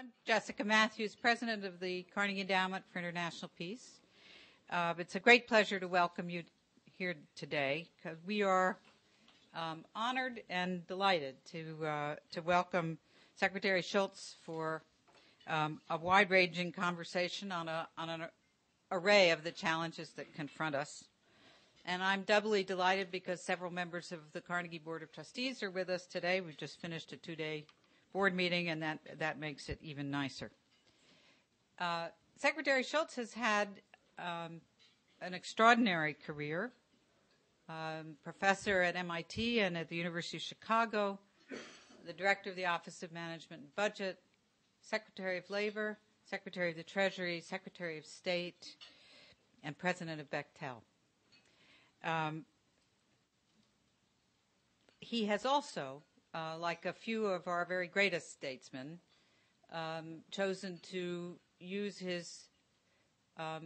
I'm Jessica Matthews, President of the Carnegie Endowment for International Peace. It's a great pleasure to welcome you here today because we are honored and delighted to welcome Secretary Shultz for a wide-ranging conversation on an array of the challenges that confront us. And I'm doubly delighted because several members of the Carnegie Board of Trustees are with us today. We've just finished a two-day board meeting, and that makes it even nicer. Secretary Shultz has had an extraordinary career, professor at MIT and at the University of Chicago, the director of the Office of Management and Budget, Secretary of Labor, Secretary of the Treasury, Secretary of State, and President of Bechtel. He has also, like a few of our very greatest statesmen, chosen to use his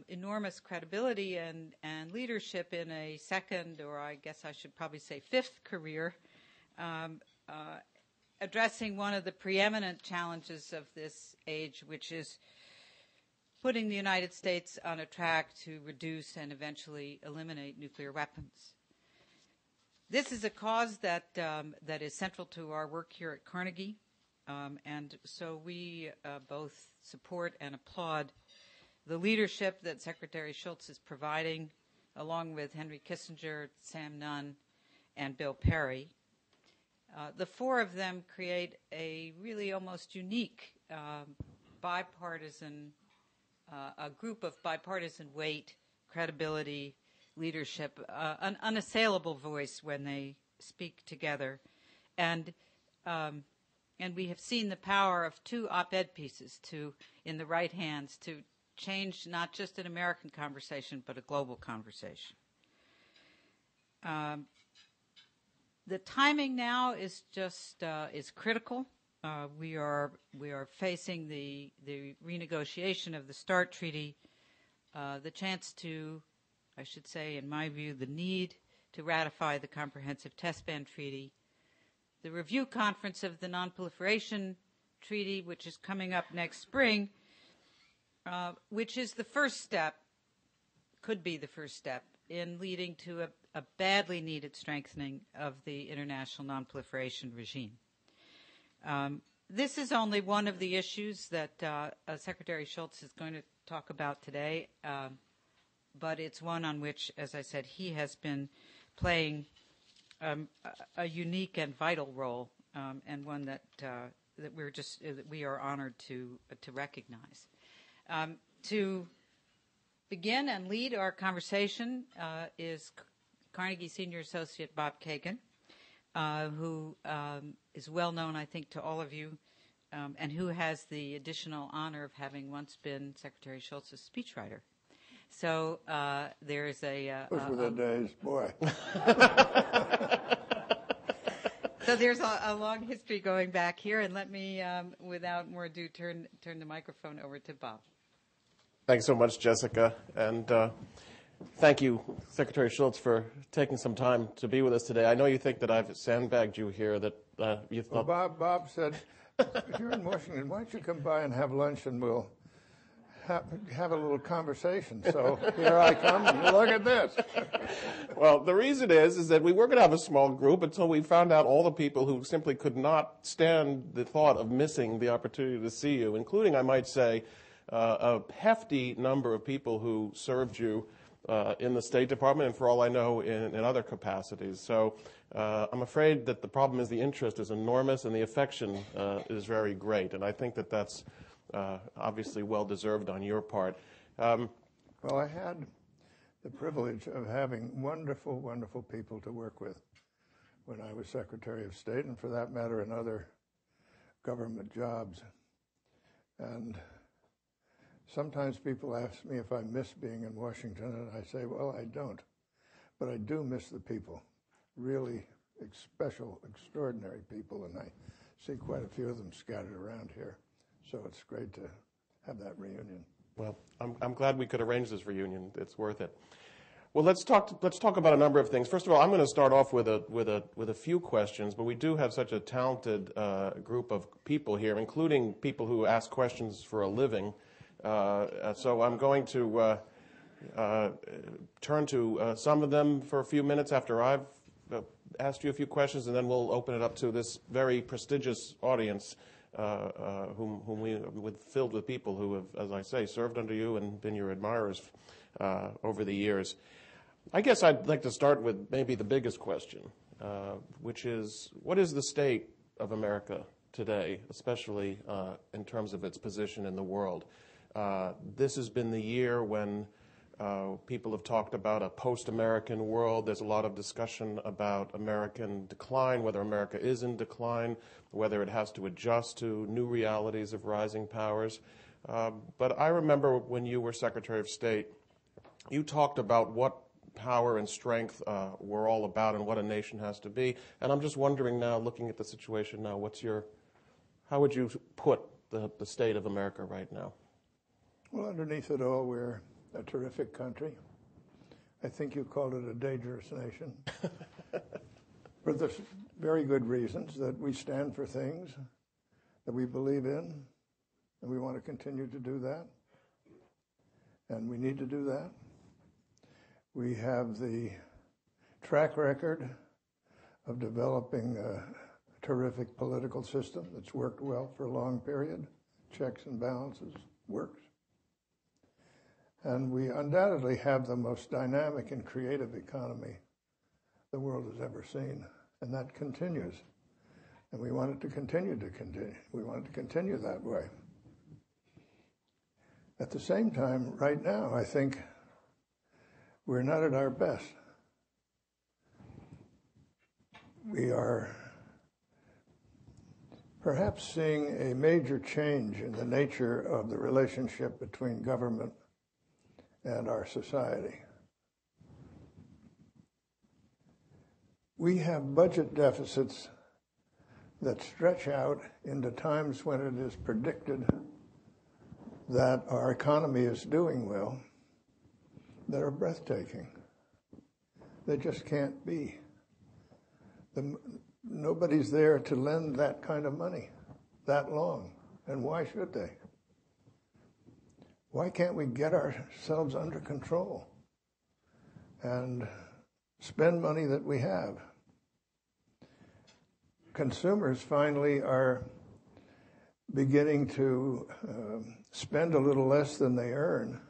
enormous credibility and leadership in a second, or I guess I should probably say fifth career, addressing one of the preeminent challenges of this age, which is putting the United States on a track to reduce and eventually eliminate nuclear weapons. This is a cause that is central to our work here at Carnegie, and so we both support and applaud the leadership that Secretary Shultz is providing, along with Henry Kissinger, Sam Nunn, and Bill Perry. The four of them create a really almost unique bipartisan, a group of bipartisan weight, credibility, leadership, an unassailable voice when they speak together. And we have seen the power of two op-ed pieces in the right hands to change not just an American conversation, but a global conversation. The timing now is just is critical. We are facing the renegotiation of the START Treaty, the chance to, I should say, in my view, the need to ratify the Comprehensive Test Ban Treaty, the review conference of the Non-Proliferation Treaty, which is coming up next spring, which is the first step, could be the first step, in leading to a badly needed strengthening of the international non-proliferation regime. This is only one of the issues that Secretary Shultz is going to talk about today, but it's one on which, as I said, he has been playing a unique and vital role, and one that we are honored to recognize. To begin and lead our conversation is Carnegie Senior Associate Bob Kagan, who is well known, I think, to all of you, and who has the additional honor of having once been Secretary Shultz's speechwriter. So there's Those were the days, boy. So there's a long history going back here, and let me, without more ado, turn the microphone over to Bob. Thanks so much, Jessica, and thank you, Secretary Shultz, for taking some time to be with us today. I know you think that I've sandbagged you here, that you thought... Well, Bob said, if you're in Washington, why don't you come by and have lunch and we'll have a little conversation. So here I come, and look at this. Well, the reason is that we were going to have a small group until we found out all the people who simply could not stand the thought of missing the opportunity to see you, including, I might say, a hefty number of people who served you in the State Department and, for all I know, in other capacities. So I'm afraid that the problem is the interest is enormous and the affection is very great. And I think that that's obviously well-deserved on your part. Well, I had the privilege of having wonderful, wonderful people to work with when I was Secretary of State, and for that matter in other government jobs. And sometimes people ask me if I miss being in Washington, and I say, well, I don't. But I do miss the people, really special, extraordinary people, and I see quite a few of them scattered around here. So it's great to have that reunion. Well, I'm glad we could arrange this reunion. It's worth it. Well, let's talk about a number of things. First of all, I'm going to start off with a few questions, but we do have such a talented group of people here, including people who ask questions for a living. So I'm going to turn to some of them for a few minutes after I've asked you a few questions, and then we'll open it up to this very prestigious audience, whom we filled with people who have, as I say, served under you and been your admirers over the years. I guess I'd like to start with maybe the biggest question, which is, what is the state of America today, especially in terms of its position in the world? This has been the year when people have talked about a post-American world. There's a lot of discussion about American decline, whether America is in decline, whether it has to adjust to new realities of rising powers. But I remember when you were Secretary of State, you talked about what power and strength were all about and what a nation has to be. And I'm just wondering now, looking at the situation now, how would you put the state of America right now? Well, underneath it all, we're a terrific country. I think you called it a dangerous nation. For the very good reasons that we stand for things that we believe in, and we want to continue to do that. And we need to do that. We have the track record of developing a terrific political system that's worked well for a long period. Checks and balances works. And we undoubtedly have the most dynamic and creative economy the world has ever seen. And that continues. And we want it to continue. We want it to continue that way. At the same time, right now, I think we're not at our best. We are perhaps seeing a major change in the nature of the relationship between government and our society. We have budget deficits that stretch out into times when it is predicted that our economy is doing well, that are breathtaking. They just can't be. Nobody's there to lend that kind of money that long, and why should they? Why can't we get ourselves under control and spend money that we have? Consumers finally are beginning to spend a little less than they earn.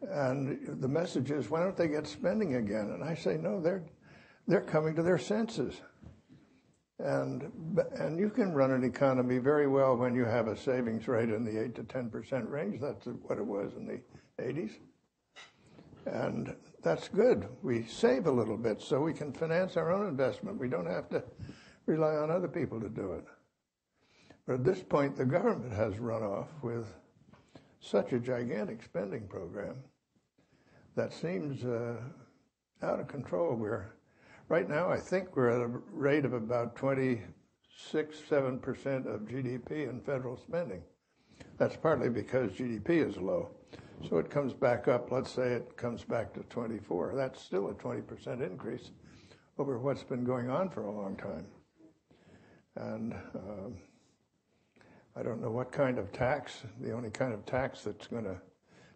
And the message is, why don't they get spending again? And I say, no, they're coming to their senses. And you can run an economy very well when you have a savings rate in the 8 to 10% range. That's what it was in the 80s. And that's good. We save a little bit so we can finance our own investment. We don't have to rely on other people to do it. But at this point, the government has run off with such a gigantic spending program that seems out of control. Right now, I think we're at a rate of about 26-7% of GDP in federal spending. That's partly because GDP is low. So it comes back up, let's say it comes back to 24. That's still a 20% increase over what's been going on for a long time. And I don't know what kind of tax. The only kind of tax that's going to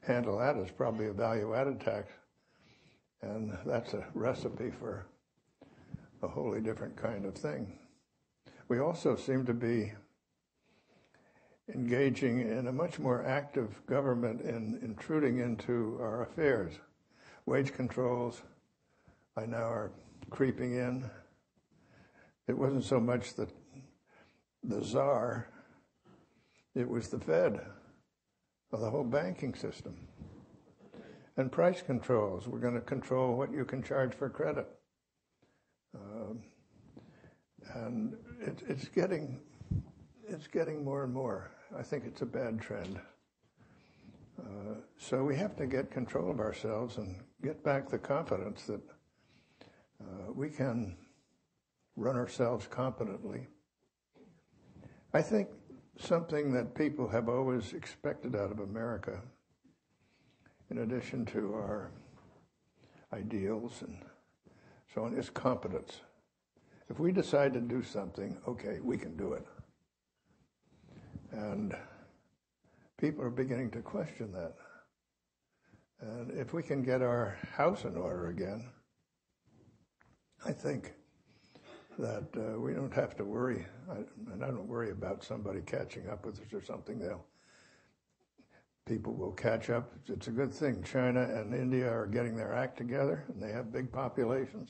handle that is probably a value-added tax. And that's a recipe for a wholly different kind of thing. We also seem to be engaging in a much more active government in intruding into our affairs. Wage controls by now are creeping in. It wasn't so much the czar, it was the Fed, or the whole banking system. And price controls. We're going to control what you can charge for credit. And it's getting more and more. I think it's a bad trend. So we have to get control of ourselves and get back the confidence that we can run ourselves competently. I think something that people have always expected out of America, in addition to our ideals and so on, is competence. If we decide to do something, okay, we can do it. And people are beginning to question that. And if we can get our house in order again, I think that we don't have to worry, and I don't worry about somebody catching up with us or something. People will catch up. It's a good thing. China and India are getting their act together, and they have big populations.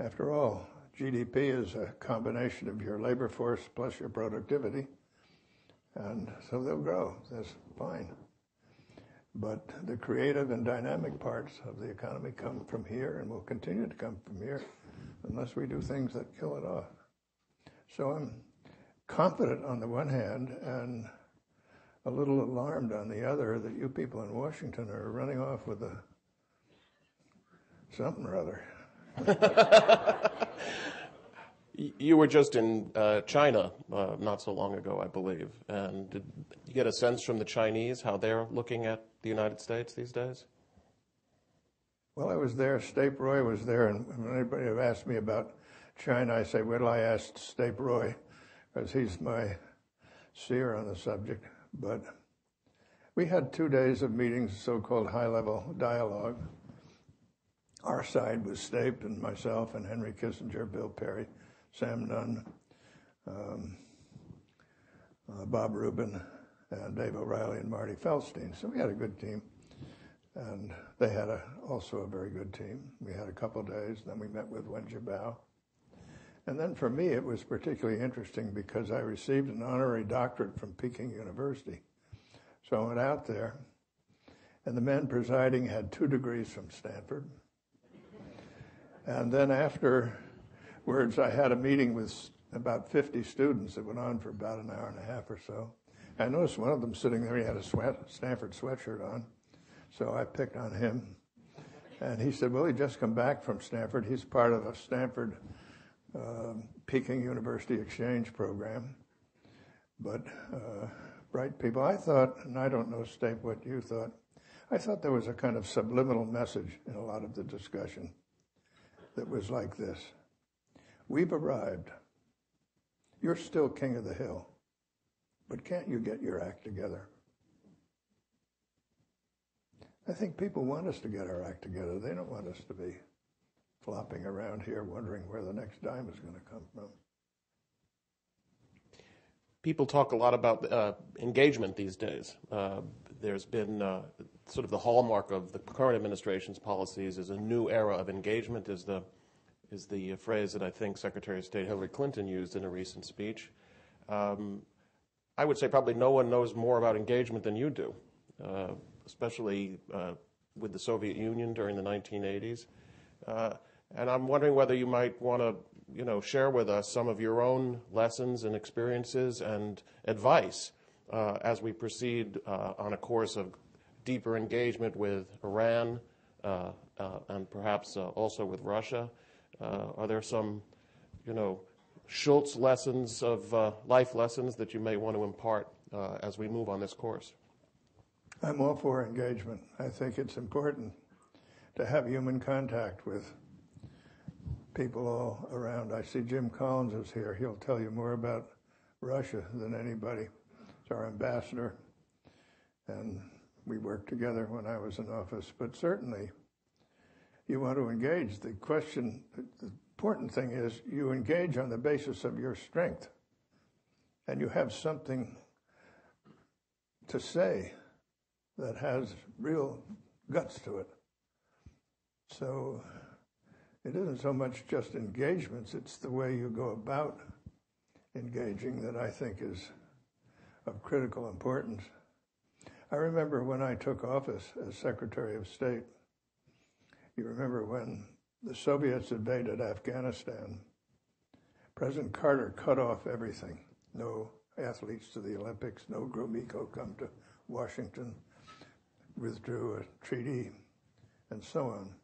After all, GDP is a combination of your labor force plus your productivity, and so they'll grow. That's fine. But the creative and dynamic parts of the economy come from here and will continue to come from here unless we do things that kill it off. So I'm confident on the one hand and a little alarmed on the other that you people in Washington are running off with something or other. You were just in China not so long ago, I believe. And did you get a sense from the Chinese how they're looking at the United States these days? Well, I was there. Stape Roy was there. And when anybody have asked me about China, I say, well, I asked Stape Roy because he's my seer on the subject. But we had 2 days of meetings, so-called high-level dialogue. Our side was Stape and myself and Henry Kissinger, Bill Perry, Sam Nunn, Bob Rubin, and Dave O'Reilly and Marty Feldstein. So we had a good team. And they had also a very good team. We had a couple of days. Then we met with Wen Jiabao. And then for me, it was particularly interesting because I received an honorary doctorate from Peking University. So I went out there, and the man presiding had 2 degrees from Stanford. And then afterwards, I had a meeting with about 50 students that went on for about an hour and a half or so. I noticed one of them sitting there, he had a Stanford sweatshirt on. So I picked on him. And he said, well, he just come back from Stanford. He's part of a Stanford Peking University exchange program. But bright people. I thought, and I don't know, Stape, what you thought, I thought there was a kind of subliminal message in a lot of the discussion that was like this. We've arrived. You're still king of the hill. But can't you get your act together? I think people want us to get our act together. They don't want us to be flopping around here wondering where the next dime is going to come from. People talk a lot about engagement these days. There's been sort of the hallmark of the current administration's policies is a new era of engagement is the phrase that I think Secretary of State Hillary Clinton used in a recent speech. I would say probably no one knows more about engagement than you do. Especially with the Soviet Union during the 1980s. And I'm wondering whether you might want to, share with us some of your own lessons and experiences and advice as we proceed on a course of deeper engagement with Iran and perhaps also with Russia. Are there some, Shultz lessons of life lessons that you may want to impart as we move on this course? I'm all for engagement. I think it's important to have human contact with people all around. I see Jim Collins is here. He'll tell you more about Russia than anybody. He's our ambassador, and we worked together when I was in office. But certainly, you want to engage. The important thing is you engage on the basis of your strength, and you have something to say that has real guts to it. So it isn't so much just engagements, it's the way you go about engaging that I think is of critical importance. I remember when I took office as Secretary of State, you remember when the Soviets invaded Afghanistan, President Carter cut off everything. No athletes to the Olympics, no Gromyko come to Washington, withdrew a treaty, and so on.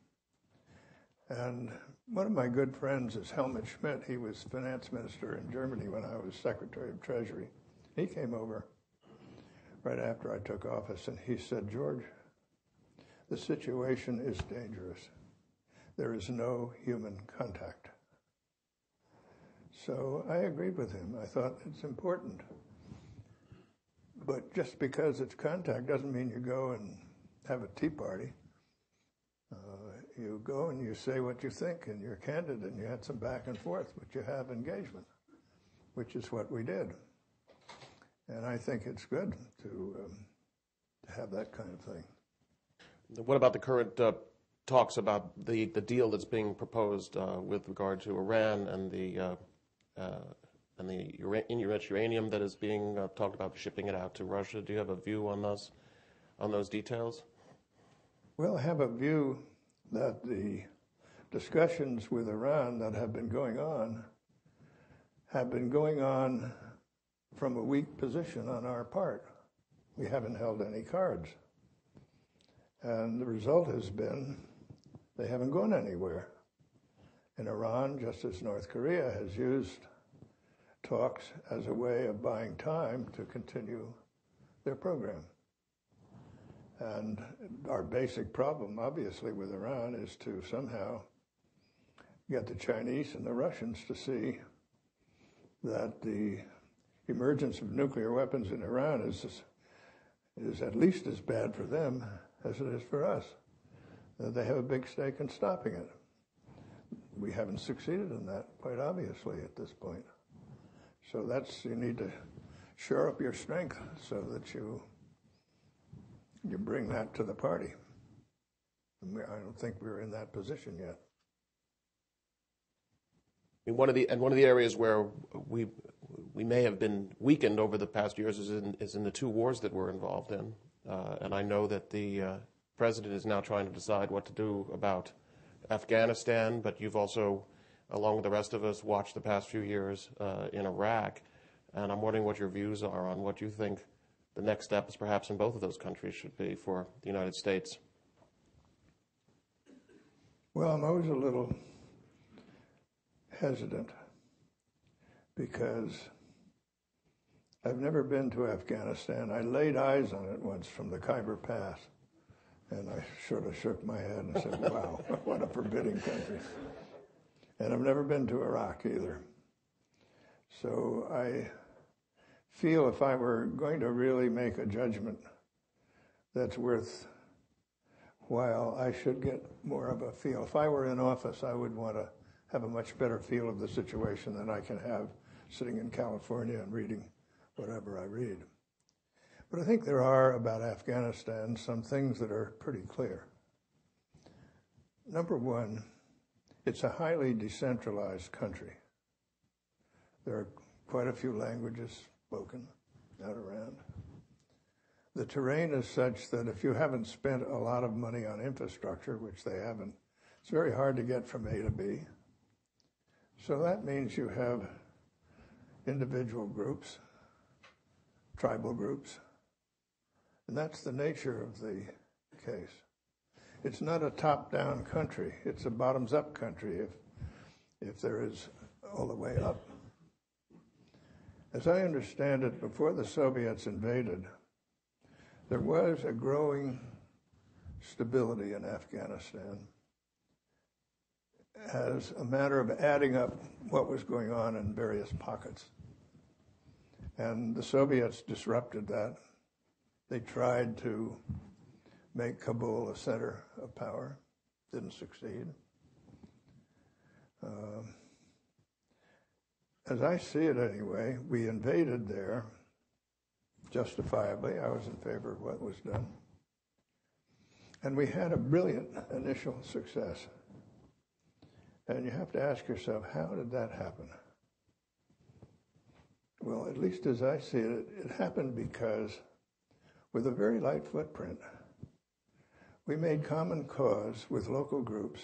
And one of my good friends is Helmut Schmidt. He was finance minister in Germany when I was Secretary of Treasury. He came over right after I took office, and he said, George, the situation is dangerous. there is no human contact. So I agreed with him. I thought it's important. But just because it's contact doesn't mean you go and have a tea party. You go and you say what you think, and you're candid, and you had some back and forth, but you have engagement, which is what we did. And I think it's good to have that kind of thing. What about the current talks about the deal that's being proposed with regard to Iran and the enriched uranium that is being talked about, shipping it out to Russia? Do you have a view on those details? Well, I have a view that the discussions with Iran that have been going on from a weak position on our part. We haven't held any cards. And the result has been they haven't gone anywhere. And Iran, just as North Korea, has used talks as a way of buying time to continue their program. And our basic problem, obviously, with Iran is to somehow get the Chinese and the Russians to see that the emergence of nuclear weapons in Iran is at least as bad for them as it is for us. They have a big stake in stopping it. We haven't succeeded in that, quite obviously, at this point. So you need to shore up your strength so that you bring that to the party. I don't think we're in that position yet. I mean, one of the areas where we may have been weakened over the past years is in the two wars that we're involved in, and I know that the president is now trying to decide what to do about Afghanistan, but you've also, along with the rest of us, watched the past few years in Iraq, and I'm wondering what your views are on what you think the next steps, perhaps in both of those countries, should be for the United States. Well, I'm always a little hesitant because I've never been to Afghanistan. I laid eyes on it once from the Khyber Pass, and I sort of shook my head and said, wow, what a forbidding country. And I've never been to Iraq either. So I feel if I were going to really make a judgment that's worthwhile, I should get more of a feel. If I were in office, I would want to have a much better feel of the situation than I can have sitting in California and reading whatever I read. But I think there are, about Afghanistan, some things that are pretty clear. Number one, it's a highly decentralized country. There are quite a few languages spoken out around. The terrain is such that if you haven't spent a lot of money on infrastructure, which they haven't, it's very hard to get from A to B. So that means you have individual groups, tribal groups, and that's the nature of the case. It's not a top-down country. It's a bottoms-up country if there is all the way up. As I understand it, before the Soviets invaded, there was a growing stability in Afghanistan as a matter of adding up what was going on in various pockets. And the Soviets disrupted that. They tried to make Kabul a center of power. Didn't succeed. As I see it anyway, we invaded there justifiably. I was in favor of what was done. And we had a brilliant initial success. And you have to ask yourself, how did that happen? Well, at least as I see it, it happened because with a very light footprint, we made common cause with local groups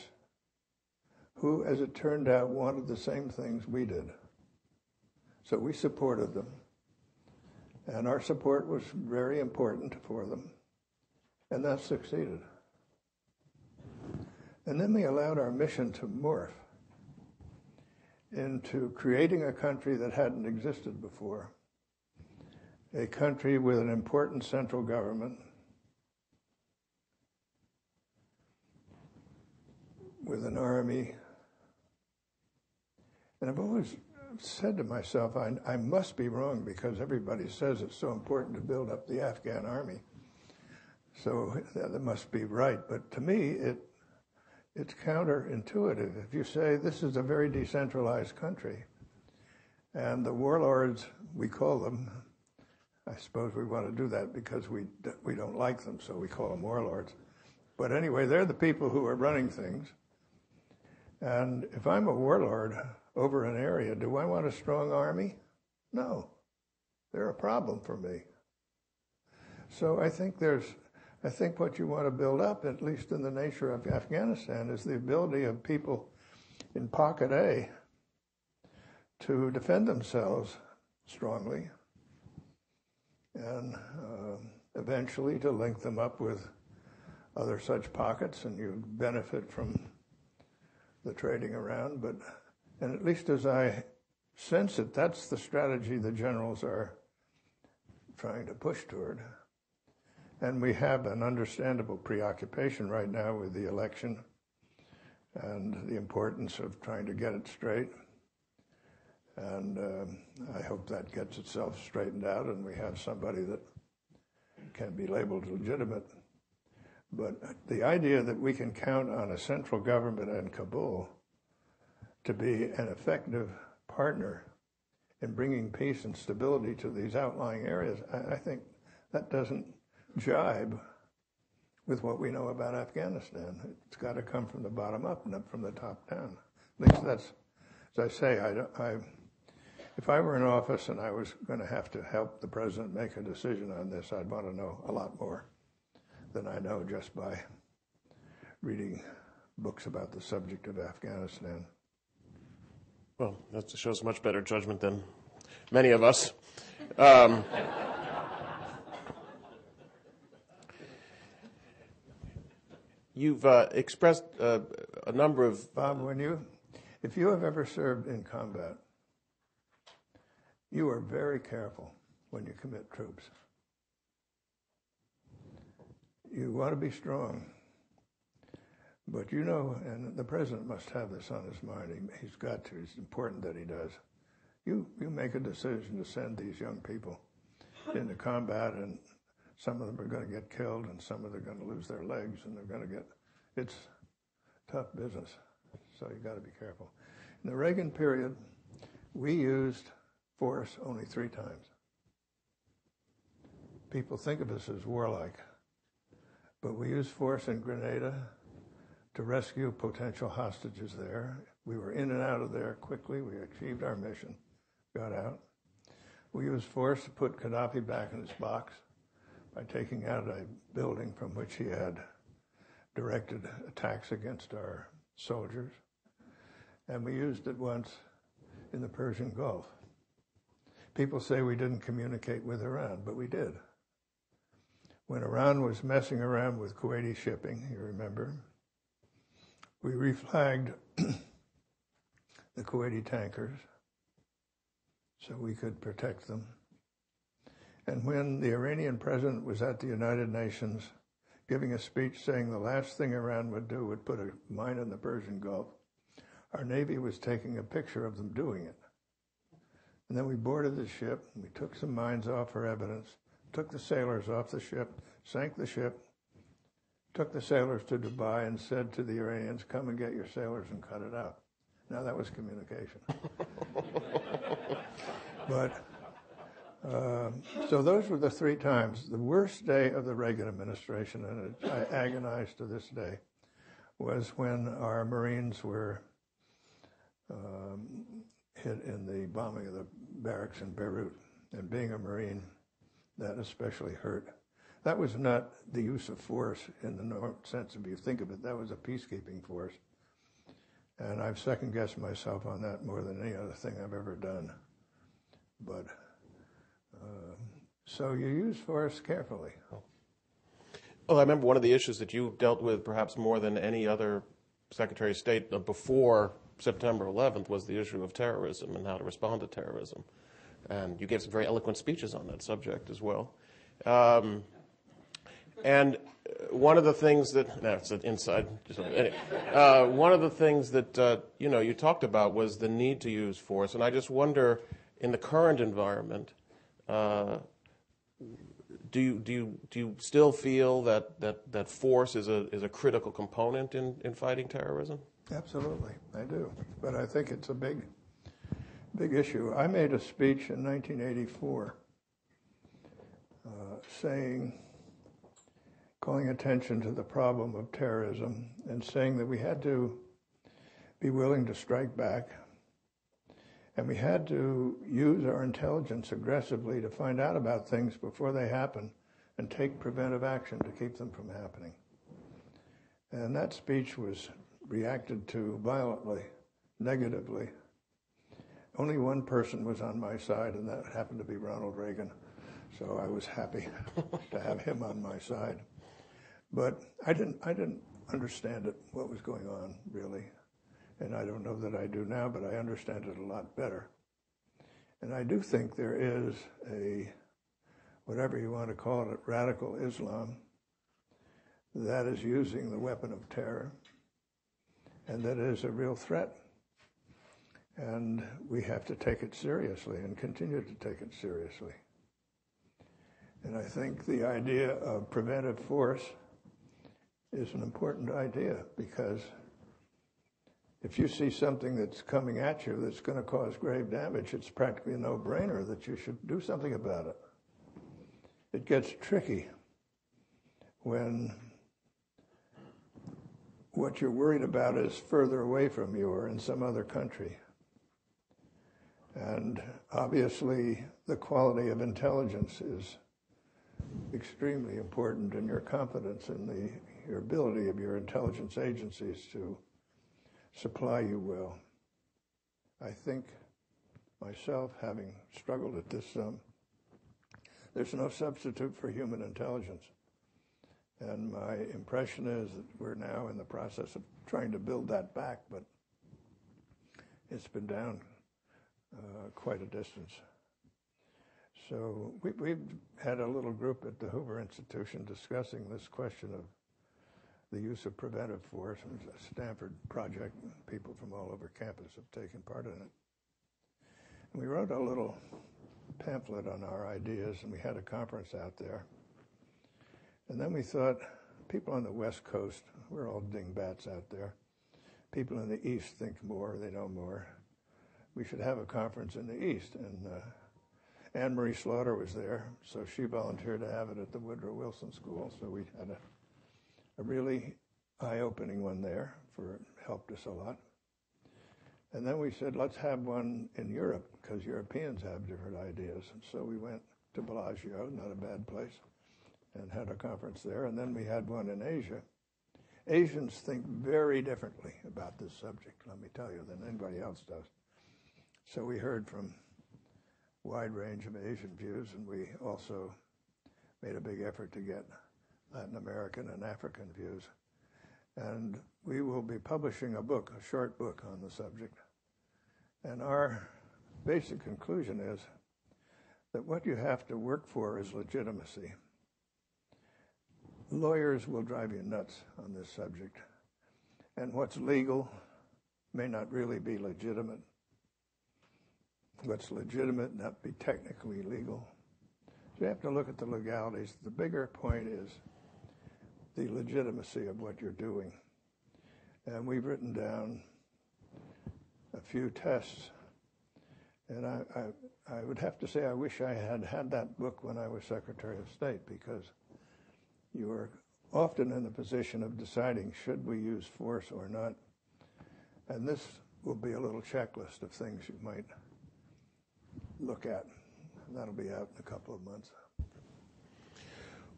who, as it turned out, wanted the same things we did. So we supported them, and our support was very important for them, and that succeeded. And then we allowed our mission to morph into creating a country that hadn't existed before, a country with an important central government, with an army. And I've always said to myself, I must be wrong because everybody says it's so important to build up the Afghan army. So that must be right. But to me, it's counterintuitive. If you say this is a very decentralized country, and the warlords, we call them, I suppose we want to do that because we don't like them, so we call them warlords. But anyway, they're the people who are running things. And if I'm a warlord over an area, do I want a strong army? No. They're a problem for me. So I think what you want to build up, at least in the nature of Afghanistan, is the ability of people in Pocket A to defend themselves strongly and eventually to link them up with other such pockets, and you benefit from the trading around. And at least as I sense it, that's the strategy the generals are trying to push toward. And we have an understandable preoccupation right now with the election and the importance of trying to get it straight. And I hope that gets itself straightened out and we have somebody that can be labeled legitimate. But the idea that we can count on a central government in Kabul to be an effective partner in bringing peace and stability to these outlying areas, I think that doesn't jibe with what we know about Afghanistan. It's got to come from the bottom up, not from the top down. At least that's, as I say, if I were in office and I was going to have to help the president make a decision on this, I'd want to know a lot more than I know just by reading books about the subject of Afghanistan. Well, that shows much better judgment than many of us. You've expressed a number of... Bob, if you have ever served in combat, you are very careful when you commit troops. You want to be strong. But you know, and the president must have this on his mind, he's got to, it's important that he does. You make a decision to send these young people into combat, and some of them are going to get killed, and some of them are going to lose their legs, and they're going to get, it's tough business. So you got to be careful. In the Reagan period, we used force only 3 times. People think of us as warlike, but we used force in Grenada to rescue potential hostages there. We were in and out of there quickly. We achieved our mission, got out. We used force to put Gaddafi back in his box by taking out a building from which he had directed attacks against our soldiers. And we used it once in the Persian Gulf. People say we didn't communicate with Iran, but we did. When Iran was messing around with Kuwaiti shipping, you remember, we reflagged the Kuwaiti tankers so we could protect them. And when the Iranian president was at the United Nations giving a speech saying the last thing Iran would do would put a mine in the Persian Gulf, our Navy was taking a picture of them doing it. And then we boarded the ship, and we took some mines off for evidence, took the sailors off the ship, sank the ship, took the sailors to Dubai and said to the Iranians, come and get your sailors and cut it out. Now that was communication. But, so those were the 3 times. The worst day of the Reagan administration, and I agonize to this day, was when our Marines were hit in the bombing of the barracks in Beirut. And being a Marine, that especially hurt. That was not the use of force in the normal sense, if you think of it. That was a peacekeeping force. And I've second-guessed myself on that more than any other thing I've ever done. But, so you use force carefully. Well, I remember one of the issues that you dealt with perhaps more than any other Secretary of State before September 11th was the issue of terrorism and how to respond to terrorism. And you gave some very eloquent speeches on that subject as well. And one of the things that that's an inside. One of the things that you talked about was the need to use force, and I just wonder, in the current environment, do you still feel that force is a critical component in fighting terrorism? Absolutely, I do. But I think it's a big issue. I made a speech in 1984 calling attention to the problem of terrorism and saying that we had to be willing to strike back, and we had to use our intelligence aggressively to find out about things before they happen and take preventive action to keep them from happening. And that speech was reacted to violently, negatively. Only one person was on my side, and that happened to be Ronald Reagan. So I was happy to have him on my side. But I didn't understand it, what was going on, really. And I don't know that I do now, but I understand it a lot better. And I do think there is a, whatever you want to call it, radical Islam that is using the weapon of terror, and that is a real threat. And we have to take it seriously and continue to take it seriously. And I think the idea of preventive force is an important idea, because if you see something that's coming at you that's going to cause grave damage, it's practically a no-brainer that you should do something about it. It gets tricky when what you're worried about is further away from you or in some other country. And obviously, the quality of intelligence is extremely important, and your confidence in your ability of your intelligence agencies to supply you well. I think myself, having struggled at this there's no substitute for human intelligence. And my impression is that we're now in the process of trying to build that back, but it's been down quite a distance. So we've had a little group at the Hoover Institution discussing this question of the use of preventive force. It was a Stanford project. People from all over campus have taken part in it. And we wrote a little pamphlet on our ideas, and we had a conference out there. And then we thought, people on the West Coast, we're all dingbats out there. People in the East think more, they know more. We should have a conference in the East. And Anne Marie Slaughter was there, so she volunteered to have it at the Woodrow Wilson School. So we had a really eye-opening one there, it helped us a lot. And then we said, let's have one in Europe, because Europeans have different ideas. And so we went to Bellagio, not a bad place, and had a conference there. And then we had one in Asia. Asians think very differently about this subject, let me tell you, than anybody else does. So we heard from a wide range of Asian views, and we also made a big effort to get Latin American and African views. And we will be publishing a book, a short book on the subject. And our basic conclusion is that what you have to work for is legitimacy. Lawyers will drive you nuts on this subject. And what's legal may not really be legitimate. What's legitimate not be technically legal. So you have to look at the legalities. The bigger point is the legitimacy of what you're doing. And we've written down a few tests. And I would have to say I wish I had had that book when I was Secretary of State, because you are often in the position of deciding, should we use force or not? And this will be a little checklist of things you might look at. That'll be out in a couple of months.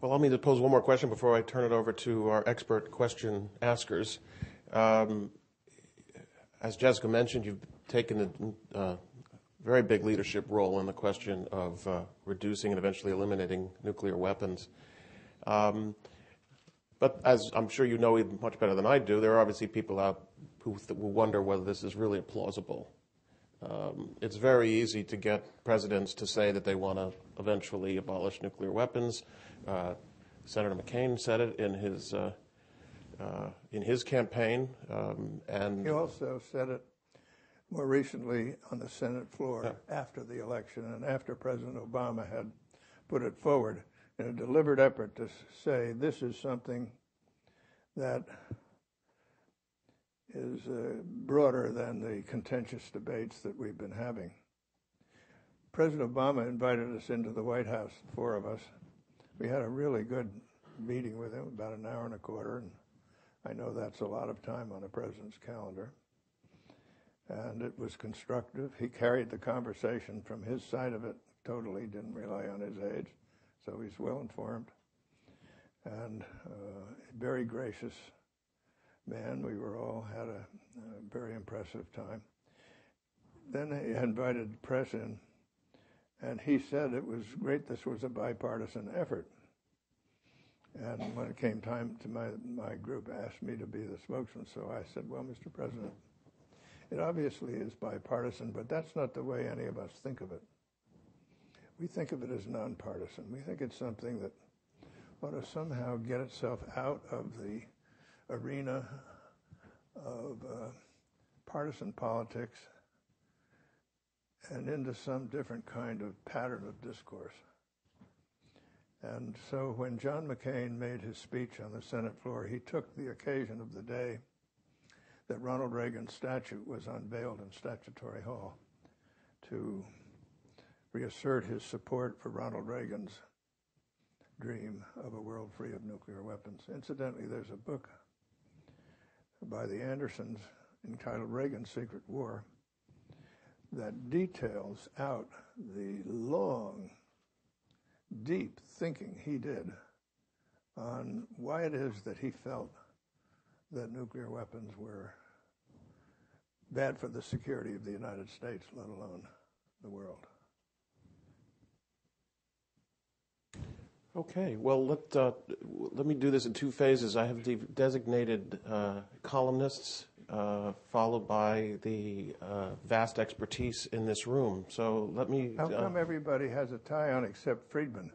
Well, allow me to pose one more question before I turn it over to our expert question askers. As Jessica mentioned, you've taken a very big leadership role in the question of reducing and eventually eliminating nuclear weapons. But as I'm sure you know even much better than I do, there are obviously people out who wonder whether this is really plausible. It's very easy to get presidents to say that they want to eventually abolish nuclear weapons. Senator McCain said it in his campaign, and he also said it more recently on the Senate floor after the election and after President Obama had put it forward in a deliberate effort to say this is something that is broader than the contentious debates that we've been having. President Obama invited us into the White House, the four of us. We had a really good meeting with him, about an hour and a quarter, and I know that's a lot of time on a president's calendar. And it was constructive. He carried the conversation from his side of it totally, didn't rely on his age, so he's well informed. And a very gracious man. We were all had a very impressive time. Then he invited the press in, and he said it was great this was a bipartisan effort. And when it came time to my group asked me to be the spokesman, so I said, well, Mr. President, it obviously is bipartisan, but that's not the way any of us think of it. We think of it as nonpartisan. We think it's something that ought to somehow get itself out of the arena of partisan politics and into some different kind of pattern of discourse. And so when John McCain made his speech on the Senate floor, he took the occasion of the day that Ronald Reagan's statue was unveiled in Statutory Hall to reassert his support for Ronald Reagan's dream of a world free of nuclear weapons. Incidentally, there's a book by the Andersons entitled Reagan's Secret War that details out the long, deep thinking he did on why it is that he felt that nuclear weapons were bad for the security of the United States, let alone the world. Okay, well, let me do this in two phases. I have the designated columnists, followed by the vast expertise in this room. So let me... How come everybody has a tie on except Friedman?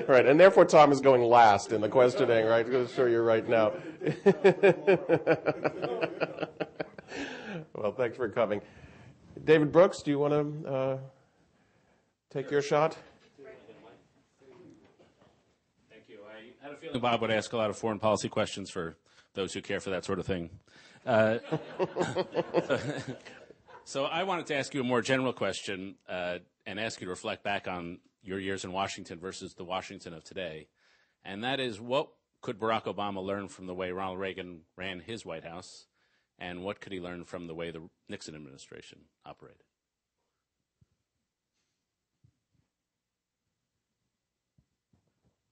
Right, and therefore Tom is going last in the questioning, right? I'm sure you're right now. Well, thanks for coming. David Brooks, do you want to take your shot? Thank you. I had a feeling Bob would ask a lot of foreign policy questions for those who care for that sort of thing. So I wanted to ask you a more general question and ask you to reflect back on your years in Washington versus the Washington of today. And that is, what could Barack Obama learn from the way Ronald Reagan ran his White House? And what could he learn from the way the Nixon administration operated?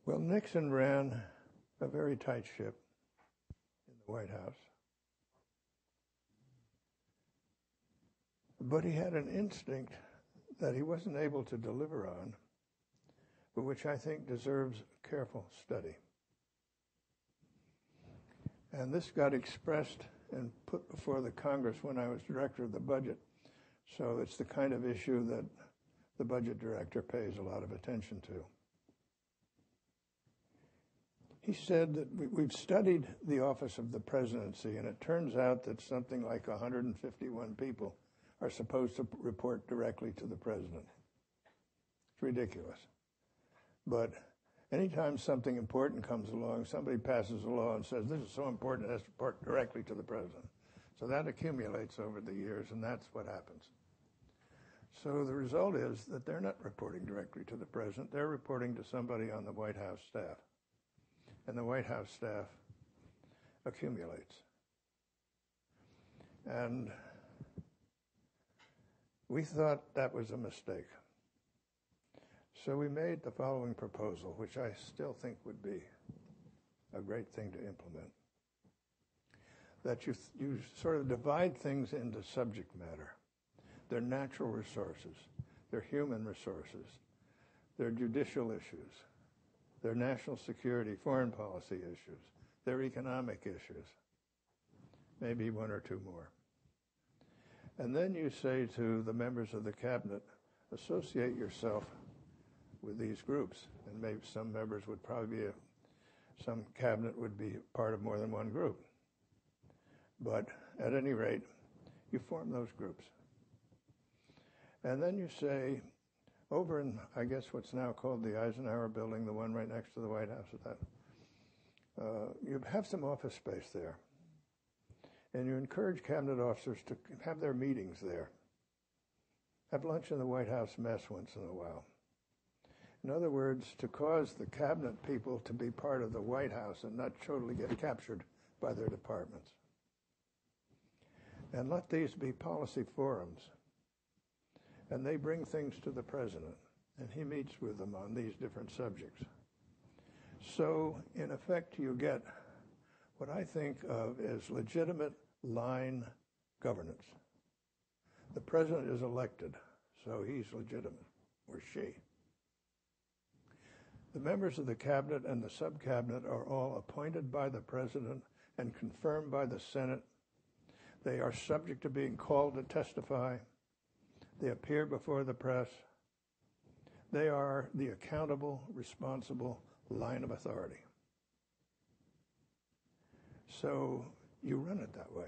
Well, Nixon ran a very tight ship in the White House. But he had an instinct that he wasn't able to deliver on, but which I think deserves careful study. And this got expressed and put before the Congress when I was director of the budget. So it's the kind of issue that the budget director pays a lot of attention to. He said that we've studied the office of the presidency, and it turns out that something like 151 people are supposed to report directly to the president. It's ridiculous. But anytime something important comes along, somebody passes a law and says, this is so important, it has to report directly to the president. So that accumulates over the years, and that's what happens. So the result is that they're not reporting directly to the president. They're reporting to somebody on the White House staff. And the White House staff accumulates. And we thought that was a mistake. So we made the following proposal, which I still think would be a great thing to implement. That you sort of divide things into subject matter. They're natural resources. They're human resources. They're judicial issues. They're national security, foreign policy issues. They're economic issues. Maybe one or two more. And then you say to the members of the cabinet, associate yourself with these groups. And maybe some members would probably be, some cabinet would be part of more than one group. But at any rate, you form those groups. And then you say, over in, I guess, what's now called the Eisenhower Building, the one right next to the White House, you have some office space there. And you encourage cabinet officers to have their meetings there. Have lunch in the White House mess once in a while. In other words, to cause the cabinet people to be part of the White House and not totally get captured by their departments. And let these be policy forums. And they bring things to the president, and he meets with them on these different subjects. So, in effect, you get what I think of as legitimate line governance. The president is elected, so he's legitimate, or she. The members of the cabinet and the sub-cabinet are all appointed by the president and confirmed by the Senate. They are subject to being called to testify. They appear before the press. They are the accountable, responsible line of authority. So you run it that way.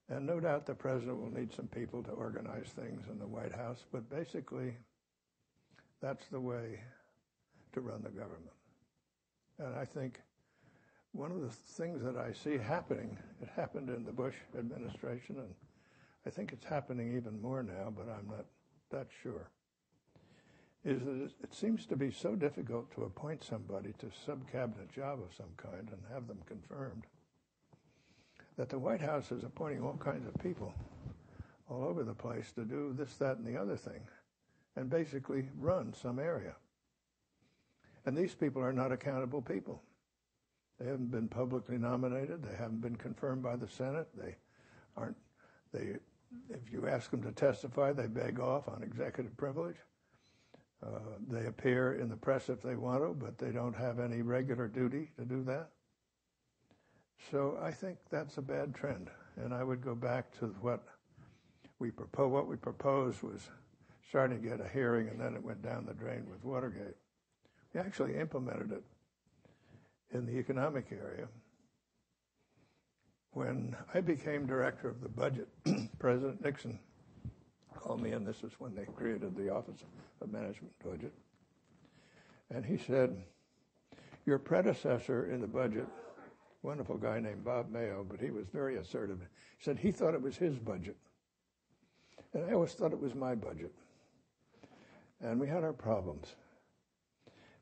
And no doubt the president will need some people to organize things in the White House, but basically that's the way to run the government. And I think one of the things that I see happening, it happened in the Bush administration, and I think it's happening even more now, but I'm not that sure, is that it seems to be so difficult to appoint somebody to a sub-cabinet job of some kind and have them confirmed, that the White House is appointing all kinds of people all over the place to do this, that, and the other thing, and basically run some area. And these people are not accountable people. They haven't been publicly nominated. They haven't been confirmed by the Senate. If you ask them to testify, they beg off on executive privilege. They appear in the press if they want to, but they don't have any regular duty to do that. So I think that's a bad trend. And I would go back to what we proposed was starting to get a hearing, and then it went down the drain with Watergate. We actually implemented it in the economic area. When I became director of the budget, President Nixon called me, and this is when they created the Office of Management Budget. And he said, your predecessor in the budget, wonderful guy named Bob Mayo, but he was very assertive. He said he thought it was his budget. And I always thought it was my budget. And we had our problems.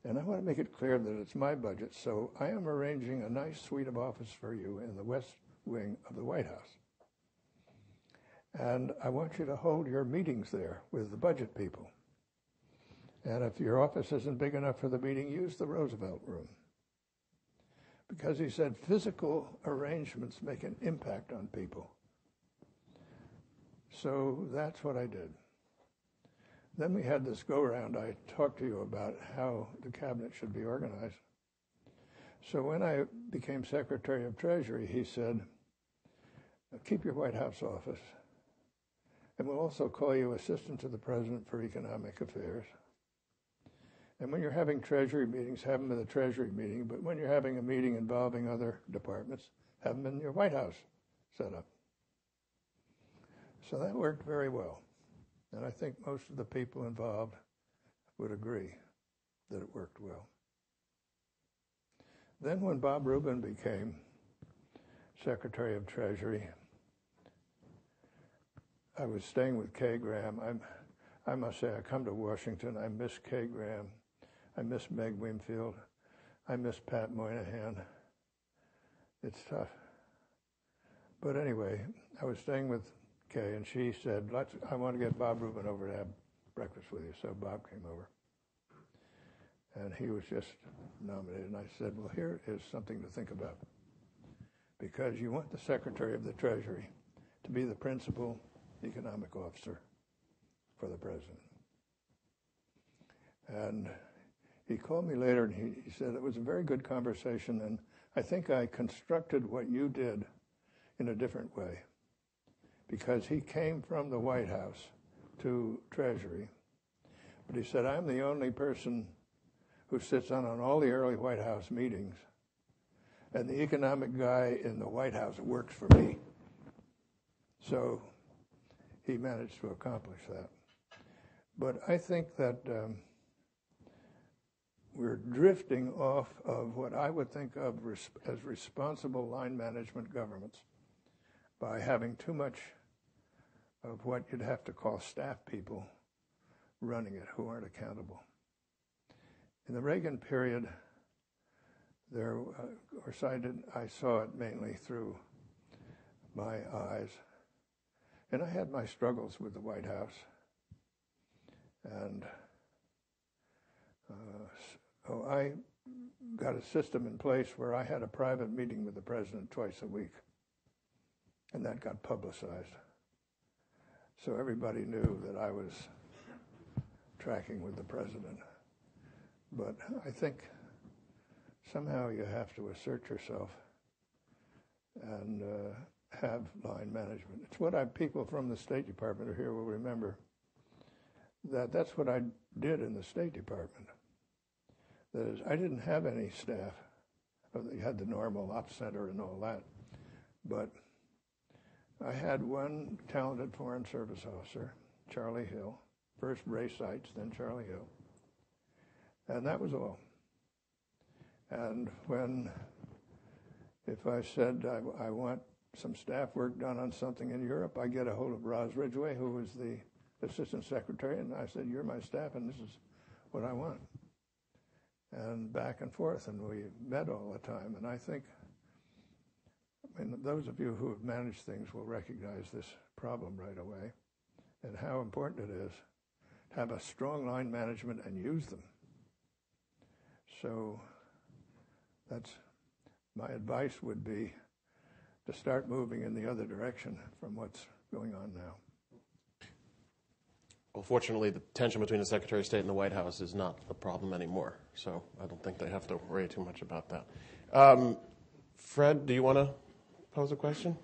And I want to make it clear that it's my budget, so I am arranging a nice suite of office for you in the West Wing of the White House. And I want you to hold your meetings there with the budget people. And if your office isn't big enough for the meeting, use the Roosevelt room. Because he said physical arrangements make an impact on people. So that's what I did. Then we had this go-round. I talked to you about how the cabinet should be organized. So when I became Secretary of Treasury, he said, keep your White House office, and we'll also call you Assistant to the President for Economic Affairs. And when you're having Treasury meetings, have them in the Treasury meeting, but when you're having a meeting involving other departments, have them in your White House setup. So that worked very well. And I think most of the people involved would agree that it worked well. Then when Bob Rubin became Secretary of Treasury, I was staying with Kay Graham. I must say, I come to Washington, I miss Kay Graham. I miss Meg Wingfield. I miss Pat Moynihan. It's tough. But anyway, I was staying with Kay, and she said, I want to get Bob Rubin over to have breakfast with you. So Bob came over. And he was just nominated. And I said, well, here is something to think about. Because you want the Secretary of the Treasury to be the principal economic officer for the president. And he called me later, and he said, it was a very good conversation, and I think I constructed what you did in a different way. Because he came from the White House to Treasury, but he said, I'm the only person who sits on all the early White House meetings, and the economic guy in the White House works for me. So he managed to accomplish that. But I think that we're drifting off of what I would think of as responsible line management governments by having too much of what you'd have to call staff people running it who aren't accountable. In the Reagan period, I saw it mainly through my eyes, and I had my struggles with the White House. And I got a system in place where I had a private meeting with the president twice a week, and that got publicized. So everybody knew that I was tracking with the president. But I think somehow you have to assert yourself and have line management. It's what people from the State Department are here will remember. That's what I did in the State Department. That is, I didn't have any staff. You had the normal ops center and all that. But I had one talented Foreign Service officer, Charlie Hill, first Ray Seitz, then Charlie Hill. And that was all. And if I said I want some staff work done on something in Europe, I get a hold of Roz Ridgway, who was the assistant secretary, and I said, you're my staff, and this is what I want. And back and forth, and we met all the time. And I think, those of you who have managed things will recognize this problem right away, and how important it is to have a strong line management and use them. So that's my advice would be to start moving in the other direction from what's going on now. Well, fortunately, the tension between the Secretary of State and the White House is not a problem anymore, so I don't think they have to worry too much about that. Fred, do you want to pose a question?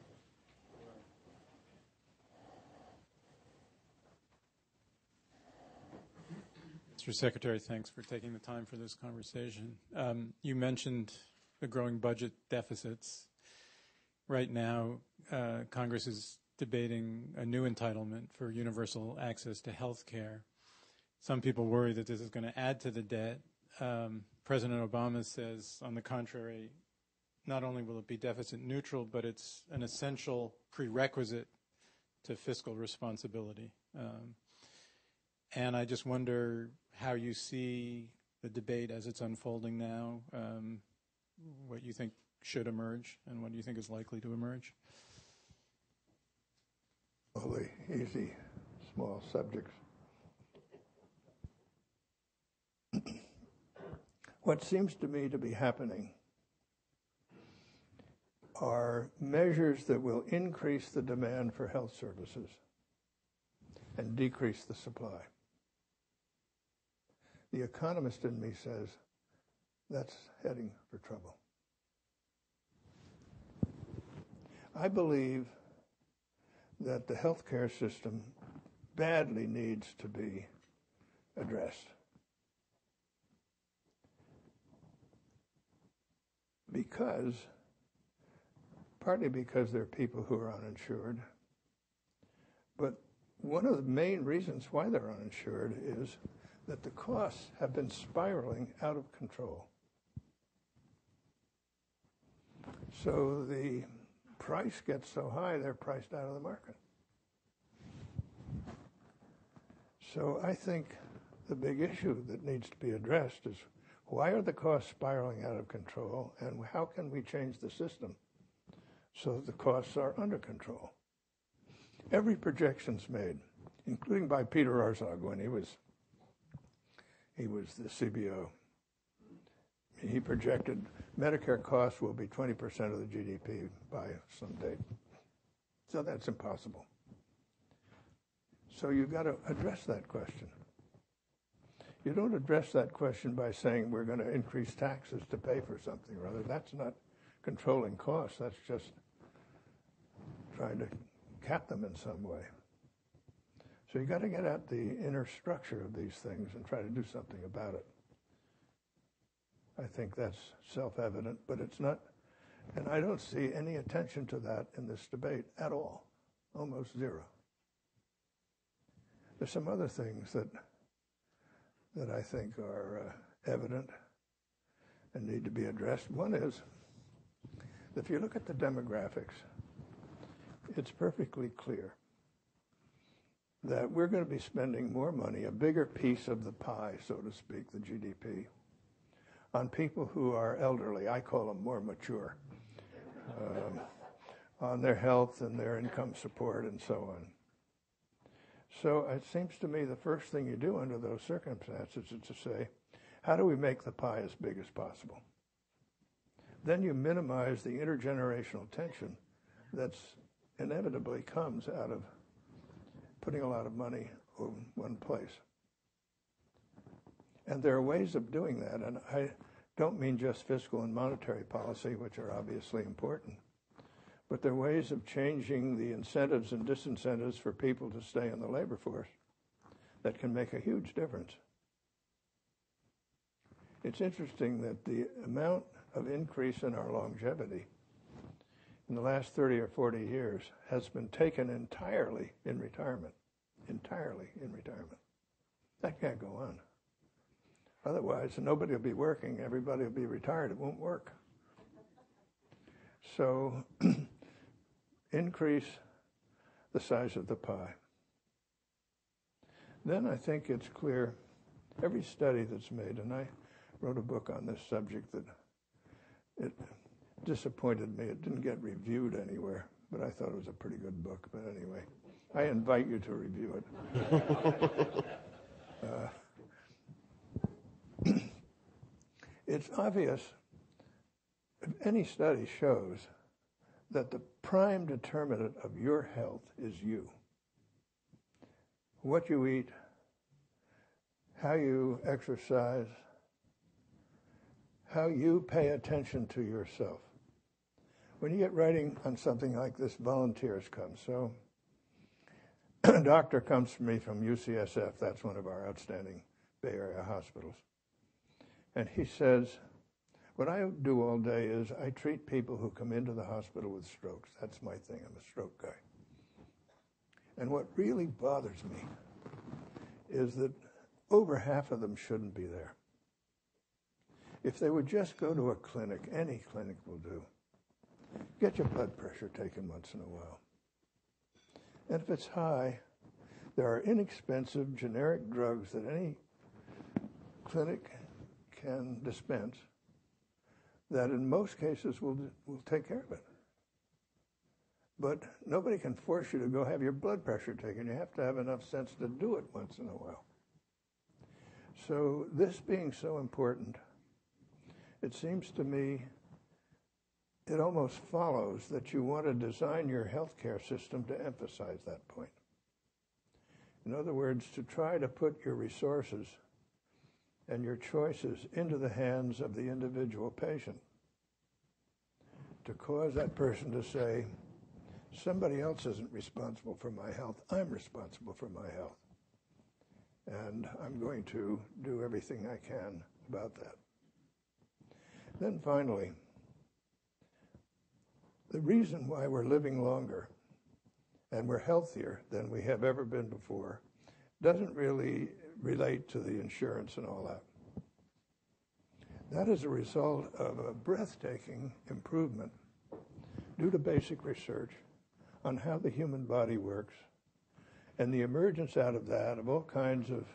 Mr. Secretary, thanks for taking the time for this conversation. You mentioned the growing budget deficits. Right now, Congress is debating a new entitlement for universal access to health care. Some people worry that this is going to add to the debt. President Obama says, on the contrary, not only will it be deficit neutral, but it's an essential prerequisite to fiscal responsibility. And I just wonder how you see the debate as it's unfolding now, what you think should emerge and what do you think is likely to emerge? All the easy, small subjects. What seems to me to be happening are measures that will increase the demand for health services and decrease the supply. The economist in me says that's heading for trouble. I believe that the healthcare system badly needs to be addressed. Partly because there are people who are uninsured, but one of the main reasons why they're uninsured is that the costs have been spiraling out of control. So the price gets so high, they're priced out of the market. So I think the big issue that needs to be addressed is why are the costs spiraling out of control, and how can we change the system so that the costs are under control? Every projection's made, including by Peter Orszag when he was the CBO. He projected Medicare costs will be 20% of the GDP by some date. So that's impossible. So you've got to address that question. You don't address that question by saying we're going to increase taxes to pay for something or other. That's not controlling costs. That's just trying to cap them in some way. So you got to get at the inner structure of these things and try to do something about it. I think that's self-evident, but it's not, and I don't see any attention to that in this debate at all, almost zero. There's some other things that I think are evident and need to be addressed. One is, if you look at the demographics, it's perfectly clear that we're going to be spending more money, a bigger piece of the pie, so to speak, the GDP, on people who are elderly. I call them more mature, on their health and their income support and so on. So it seems to me the first thing you do under those circumstances is to say, how do we make the pie as big as possible? Then you minimize the intergenerational tension that's inevitably comes out of putting a lot of money in one place. And there are ways of doing that, and I don't mean just fiscal and monetary policy, which are obviously important, but there are ways of changing the incentives and disincentives for people to stay in the labor force that can make a huge difference. It's interesting that the amount of increase in our longevity in the last 30 or 40 years has been taken entirely in retirement. Entirely in retirement. That can't go on. Otherwise, nobody will be working. Everybody will be retired. It won't work. So increase the size of the pie. Then I think it's clear, every study that's made, and I wrote a book on this subject that it disappointed me. It didn't get reviewed anywhere, but I thought it was a pretty good book. But anyway, I invite you to review it. It's obvious, if any study shows that the prime determinant of your health is you. What you eat, how you exercise, how you pay attention to yourself. When you get writing on something like this, volunteers come. So a doctor comes to me from UCSF, that's one of our outstanding Bay Area hospitals. And he says, what I do all day is I treat people who come into the hospital with strokes. That's my thing. I'm a stroke guy. And what really bothers me is that over half of them shouldn't be there. If they would just go to a clinic, any clinic will do, get your blood pressure taken once in a while. And if it's high, there are inexpensive generic drugs that any clinic can dispense that in most cases will take care of it. But nobody can force you to go have your blood pressure taken. You have to have enough sense to do it once in a while. So this being so important, it seems to me it almost follows that you want to design your healthcare system to emphasize that point. In other words, to try to put your resources and your choices into the hands of the individual patient. To cause that person to say, somebody else isn't responsible for my health, I'm responsible for my health. And I'm going to do everything I can about that. Then finally, the reason why we're living longer and we're healthier than we have ever been before doesn't really relate to the insurance and all that. That is a result of a breathtaking improvement due to basic research on how the human body works and the emergence out of that of all kinds of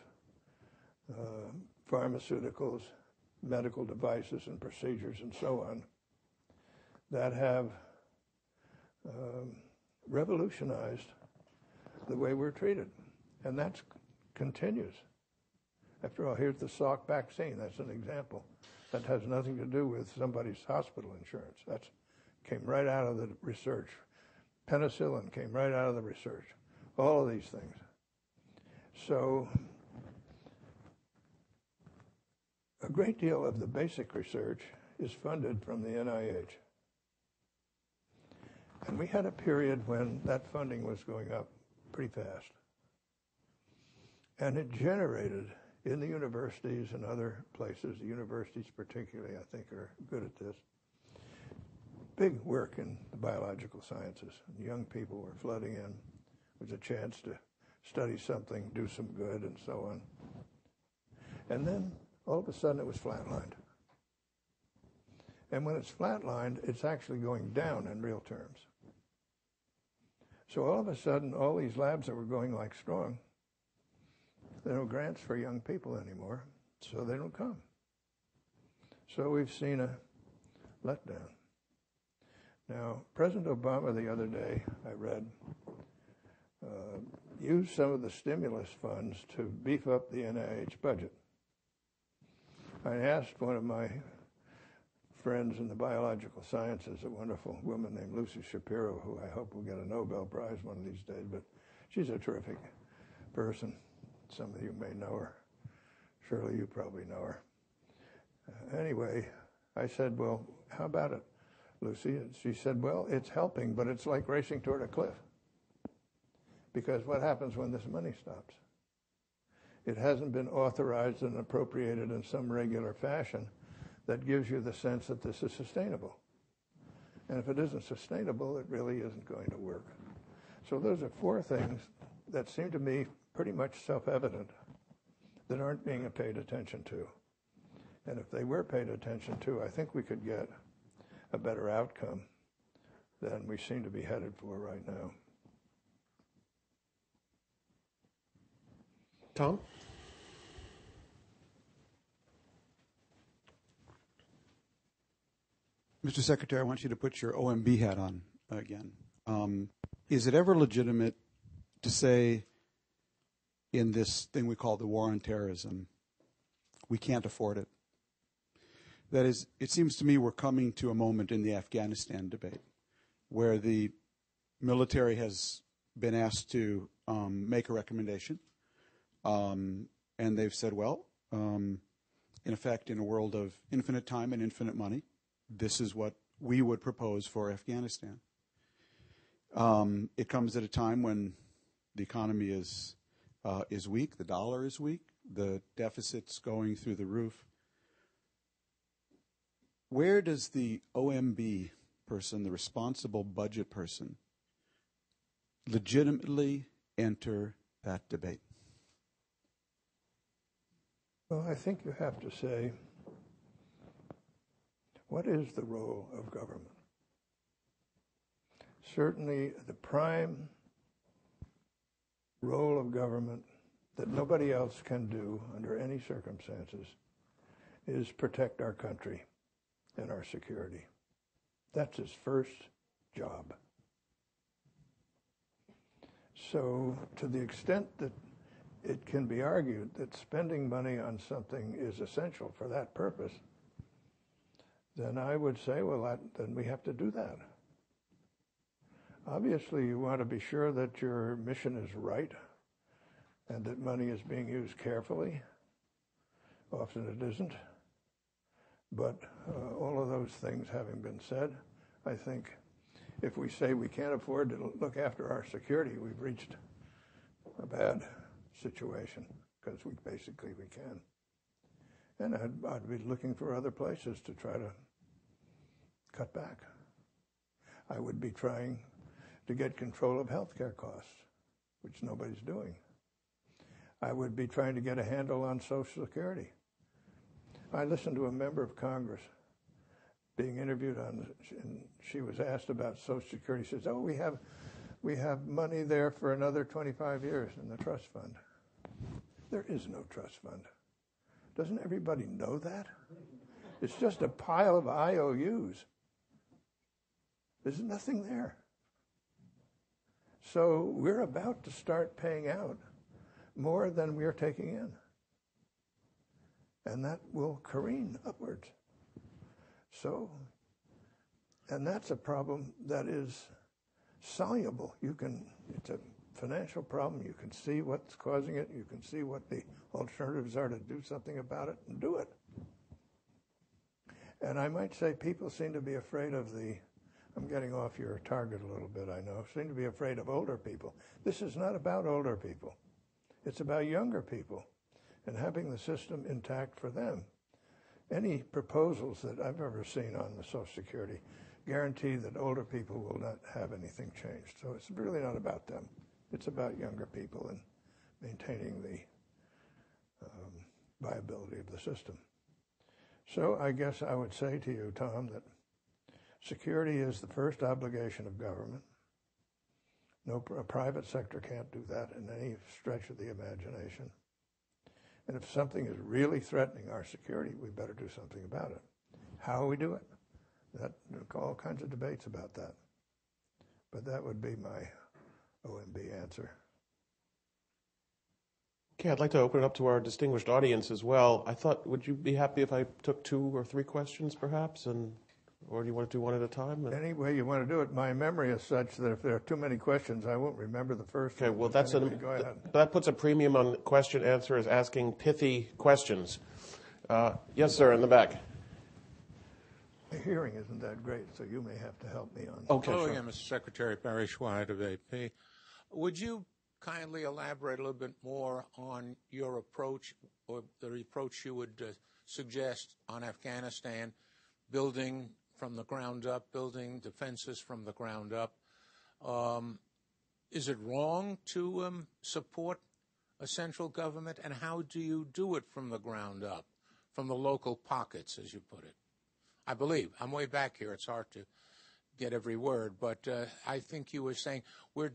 pharmaceuticals, medical devices and procedures and so on that have revolutionized the way we're treated. And that continues. After all, here's the Salk vaccine. That's an example. That has nothing to do with somebody's hospital insurance. That came right out of the research. Penicillin came right out of the research. All of these things. So a great deal of the basic research is funded from the NIH. And we had a period when that funding was going up pretty fast. And it generated, in the universities and other places, the universities particularly, I think, are good at this, big work in the biological sciences. Young people were flooding in with a chance to study something, do some good, and so on. And then, all of a sudden, it was flatlined. And when it's flatlined, it's actually going down in real terms. So all of a sudden, all these labs that were going like strong, there are no grants for young people anymore, so they don't come. So we've seen a letdown. Now, President Obama the other day, I read, used some of the stimulus funds to beef up the NIH budget. I asked one of my friends in the biological sciences, a wonderful woman named Lucy Shapiro, who I hope will get a Nobel Prize one of these days, but she's a terrific person. Some of you may know her. Surely you probably know her. Anyway, I said, well, how about it, Lucy? And she said, well, it's helping, but it's like racing toward a cliff. Because what happens when this money stops? It hasn't been authorized and appropriated in some regular fashion that gives you the sense that this is sustainable. And if it isn't sustainable, it really isn't going to work. So those are four things that seem to me pretty much self-evident that aren't being paid attention to. And if they were paid attention to, I think we could get a better outcome than we seem to be headed for right now. Tom? Mr. Secretary, I want you to put your OMB hat on again. Is it ever legitimate to say in this thing we call the war on terrorism, we can't afford it? That is, it seems to me we're coming to a moment in the Afghanistan debate where the military has been asked to make a recommendation, and they've said, well, in effect, in a world of infinite time and infinite money, this is what we would propose for Afghanistan. It comes at a time when the economy is weak, the dollar is weak, the deficit's going through the roof. Where does the OMB person, the responsible budget person, legitimately enter that debate? Well, I think you have to say, what is the role of government? Certainly the prime role of government that nobody else can do under any circumstances is protect our country and our security. That's his first job. So to the extent that it can be argued that spending money on something is essential for that purpose, then I would say, well, then we have to do that. Obviously, you want to be sure that your mission is right and that money is being used carefully. Often it isn't. But all of those things having been said, I think if we say we can't afford to look after our security, we've reached a bad situation because we can. And I'd be looking for other places to try to cut back. I would be trying to get control of healthcare costs, which nobody's doing. I would be trying to get a handle on Social Security. I listened to a member of Congress being interviewed and she was asked about Social Security. She says, oh, we have money there for another 25 years in the trust fund. There is no trust fund. Doesn't everybody know that? It's just a pile of IOUs. There's nothing there. So we're about to start paying out more than we're taking in. And that will careen upwards. So, and that's a problem that is soluble. It's a financial problem. You can see what's causing it. You can see what the alternatives are to do something about it and do it. And I might say people seem to be afraid of I'm getting off your target a little bit, I know, seem to be afraid of older people. This is not about older people. It's about younger people and having the system intact for them. Any proposals that I've ever seen on the Social Security guarantee that older people will not have anything changed. So it's really not about them. It's about younger people and maintaining the viability of the system. So I guess I would say to you, Tom, that security is the first obligation of government. A private sector can't do that in any stretch of the imagination. And if something is really threatening our security, we better do something about it. How we do it? There are all kinds of debates about that. But that would be my OMB answer. Okay, I'd like to open it up to our distinguished audience as well. I thought, would you be happy if I took 2 or 3 questions, perhaps, or do you want to do one at a time? Any way you want to do it. My memory is such that if there are too many questions, I won't remember the first Okay, one. well, Go ahead. that puts a premium on question answers, asking pithy questions. Yes, sir, in the back. The hearing isn't that great, so you may have to help me on. Okay, Hello sure. again, Mr. Secretary. Barry Schweidt of AP. Would you kindly elaborate a little bit more on your approach, or the approach you would suggest on Afghanistan, building from the ground up, building defenses from the ground up? Is it wrong to support a central government, and how do you do it from the ground up, from the local pockets, as you put it? I believe. I'm way back here. It's hard to get every word, but I think you were saying we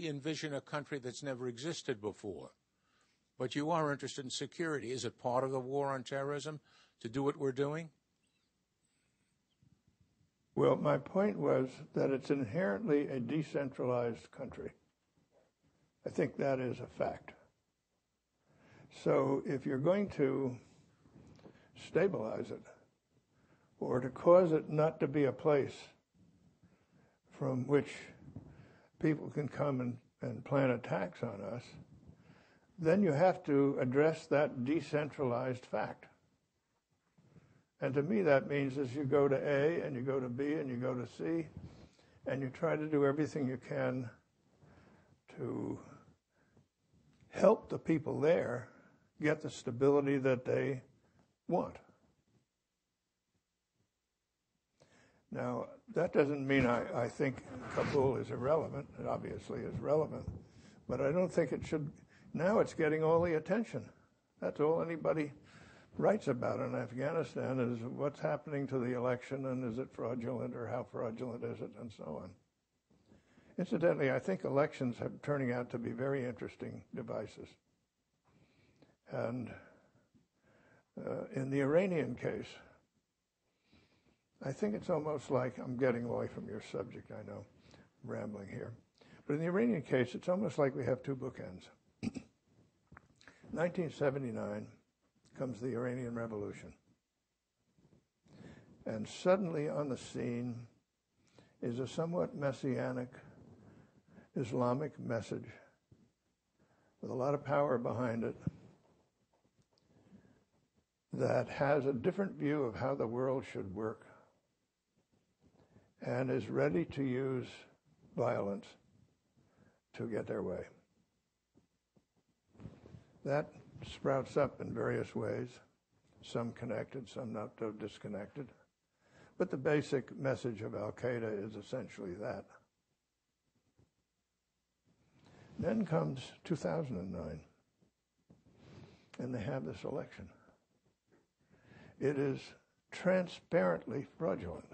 envision a country that's never existed before. But you are interested in security. Is it part of the war on terrorism to do what we're doing? Well, my point was that it's inherently a decentralized country. I think that is a fact. So if you're going to stabilize it, or to cause it not to be a place from which people can come and plan attacks on us, then you have to address that decentralized fact. And to me, that means as you go to A, and you go to B, and you go to C, and you try to do everything you can to help the people there get the stability that they want. Now, that doesn't mean I think Kabul is irrelevant. It obviously is relevant. But I don't think it should. Now it's getting all the attention. That's all anybody writes about in Afghanistan is what's happening to the election, and is it fraudulent, or how fraudulent is it, and so on. Incidentally, I think elections are turning out to be very interesting devices. And in the Iranian case, I think it's almost like, I'm getting away from your subject, I know, I'm rambling here. But in the Iranian case, it's almost like we have 2 bookends. 1979 comes the Iranian Revolution. And suddenly on the scene is a somewhat messianic Islamic message with a lot of power behind it that has a different view of how the world should work and is ready to use violence to get their way. That sprouts up in various ways, some connected, some not so disconnected. But the basic message of Al-Qaeda is essentially that. Then comes 2009, and they have this election. It is transparently fraudulent,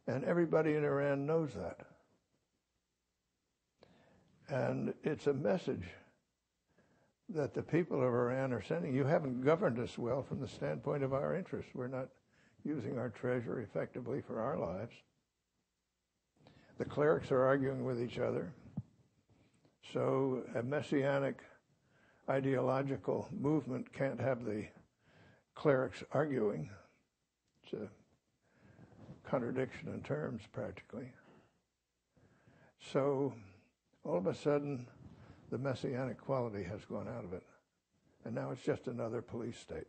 and everybody in Iran knows that. And it's a message that the people of Iran are sending. You haven't governed us well from the standpoint of our interests. We're not using our treasure effectively for our lives. The clerics are arguing with each other. So a messianic ideological movement can't have the clerics arguing. It's a contradiction in terms, practically. So all of a sudden, the messianic quality has gone out of it. And now it's just another police state.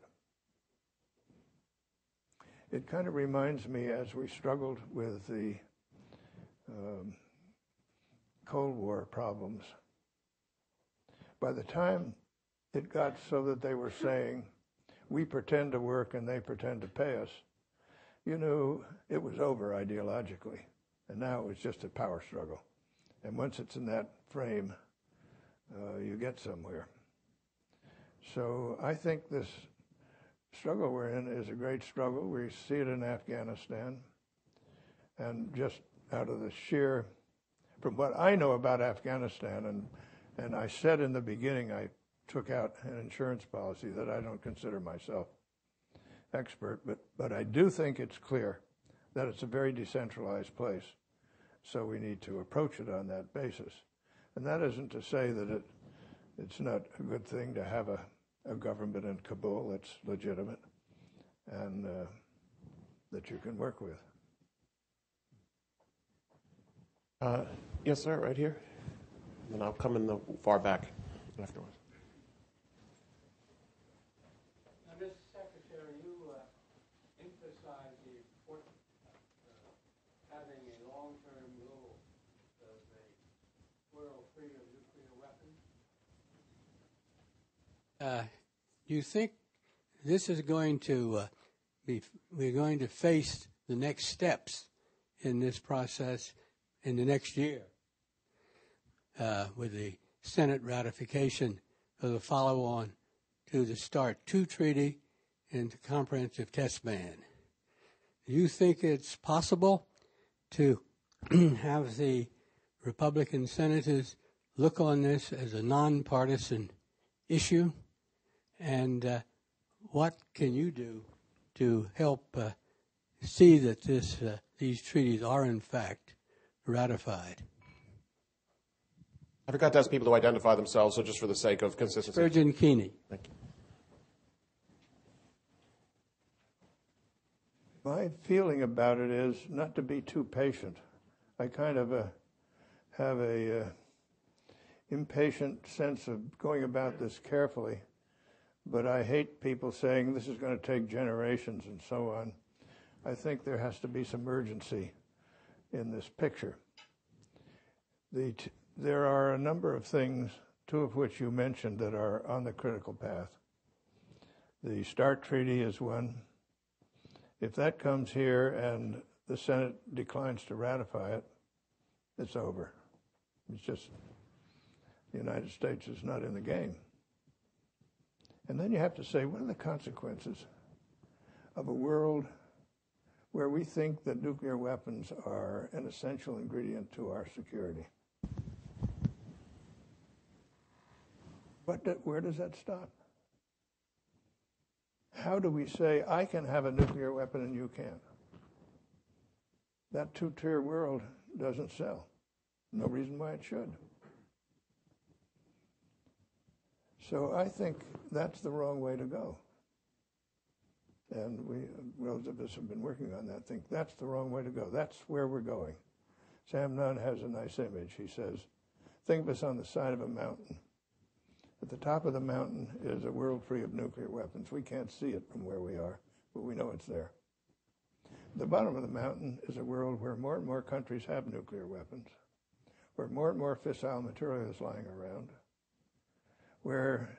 It kind of reminds me, as we struggled with the Cold War problems, by the time it got so that they were saying, we pretend to work and they pretend to pay us, you knew it was over ideologically. And now it was just a power struggle. And once it's in that frame, you get somewhere. So I think this struggle we're in is a great struggle. We see it in Afghanistan. And just out of the sheer, from what I know about Afghanistan, and I said in the beginning I took out an insurance policy that I don't consider myself expert, but I do think it's clear that it's a very decentralized place. So we need to approach it on that basis. And that isn't to say that it's not a good thing to have a government in Kabul that's legitimate and that you can work with. Yes, sir, right here. And then I'll come in the far back afterwards. Mr. Secretary, you emphasize the importance of having a long-term goal of a world free of nuclear weapons. Do you think this is going to we're going to face the next steps in this process in the next year with the Senate ratification of the follow-on to the START II treaty and the comprehensive test ban? Do you think it's possible to have the Republican senators look on this as a nonpartisan issue? And what can you do to help see that these treaties are in fact ratified? I forgot to ask people to identify themselves, so just for the sake of consistency. Spurgeon Keeney. Thank you. My feeling about it is not to be too patient. I kind of have a impatient sense of going about this carefully, but I hate people saying this is going to take generations and so on. I think there has to be some urgency in this picture. There are a number of things, two of which you mentioned, that are on the critical path. The START treaty is one. If that comes here and the Senate declines to ratify it, it's over. It's just the United States is not in the game. And then you have to say, what are the consequences of a world where we think that nuclear weapons are an essential ingredient to our security? Where does that stop? How do we say, I can have a nuclear weapon and you can't? That two-tier world doesn't sell. No reason why it should. So I think that's the wrong way to go. And those of us who have been working on that think that's the wrong way to go. That's where we're going. Sam Nunn has a nice image. He says, think of us on the side of a mountain. At the top of the mountain is a world free of nuclear weapons. We can't see it from where we are, but we know it's there. At the bottom of the mountain is a world where more and more countries have nuclear weapons, where more and more fissile material is lying around, where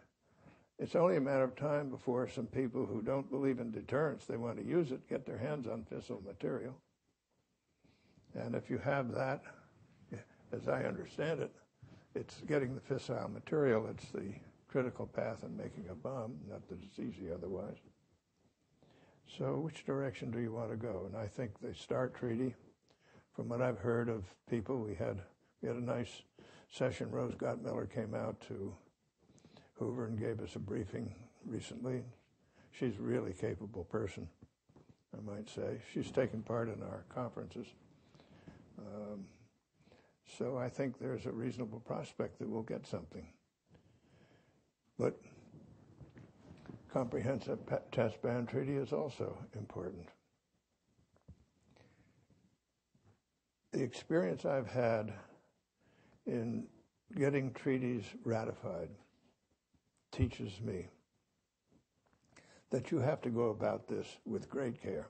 it's only a matter of time before some people who don't believe in deterrence, they want to use it, get their hands on fissile material. And if you have that, as I understand it, it's getting the fissile material. It's the critical path in making a bomb, not that it's easy otherwise. So which direction do you want to go? And I think the START treaty, from what I've heard of people, we had a nice session. Rose Gottmiller came out to Hoover and gave us a briefing recently. She's a really capable person, I might say. She's taken part in our conferences. So I think there's a reasonable prospect that we'll get something. But comprehensive test ban treaty is also important. The experience I've had in getting treaties ratified teaches me that you have to go about this with great care.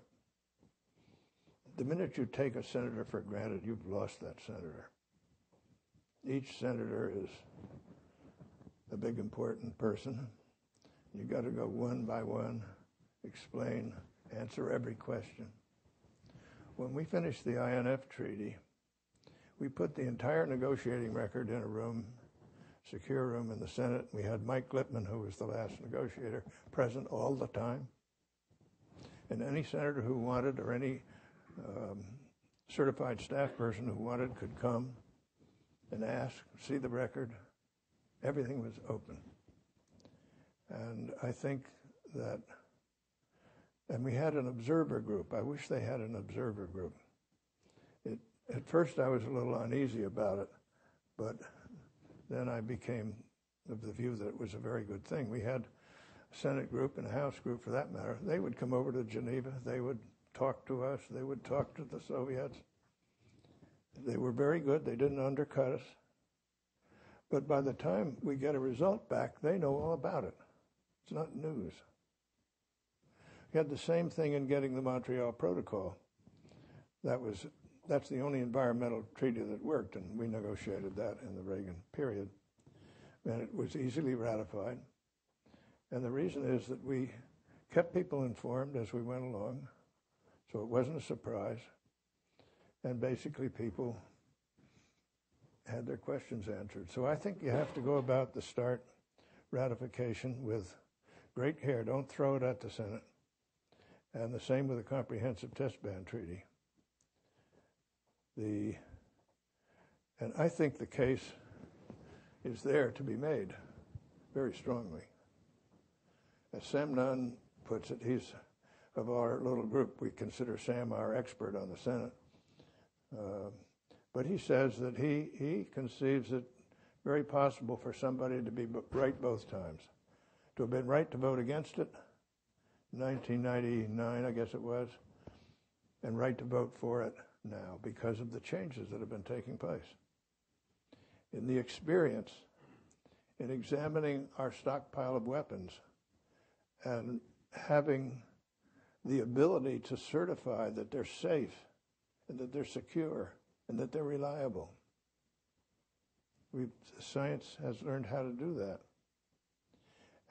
The minute you take a senator for granted, you've lost that senator. Each senator is the big important person. You got to go one by one, explain, answer every question. When we finished the INF treaty, we put the entire negotiating record in a room, secure room in the Senate. We had Mike Lippman, who was the last negotiator, present all the time. And any senator who wanted, or any certified staff person who wanted, could come and ask, see the record. Everything was open. And I think that, and we had an observer group. I wish they had an observer group. At first I was a little uneasy about it, but then I became of the view that it was a very good thing. We had a Senate group and a House group, for that matter. They would come over to Geneva. They would talk to us. They would talk to the Soviets. They were very good. They didn't undercut us. But by the time we get a result back, they know all about it. It's not news. We had the same thing in getting the Montreal Protocol. That's the only environmental treaty that worked, and we negotiated that in the Reagan period. And it was easily ratified. And the reason is that we kept people informed as we went along, so it wasn't a surprise. And basically people had their questions answered. So I think you have to go about the START ratification with great care. Don't throw it at the Senate. And the same with the Comprehensive Test Ban Treaty. And I think the case is there to be made very strongly. As Sam Nunn puts it, he's of our little group, we consider Sam our expert on the Senate. But he says that he conceives it very possible for somebody to be right both times. To have been right to vote against it, 1999, I guess it was, and right to vote for it now because of the changes that have been taking place. In the experience, in examining our stockpile of weapons and having the ability to certify that they're safe and that they're secure and that they're reliable. Science has learned how to do that.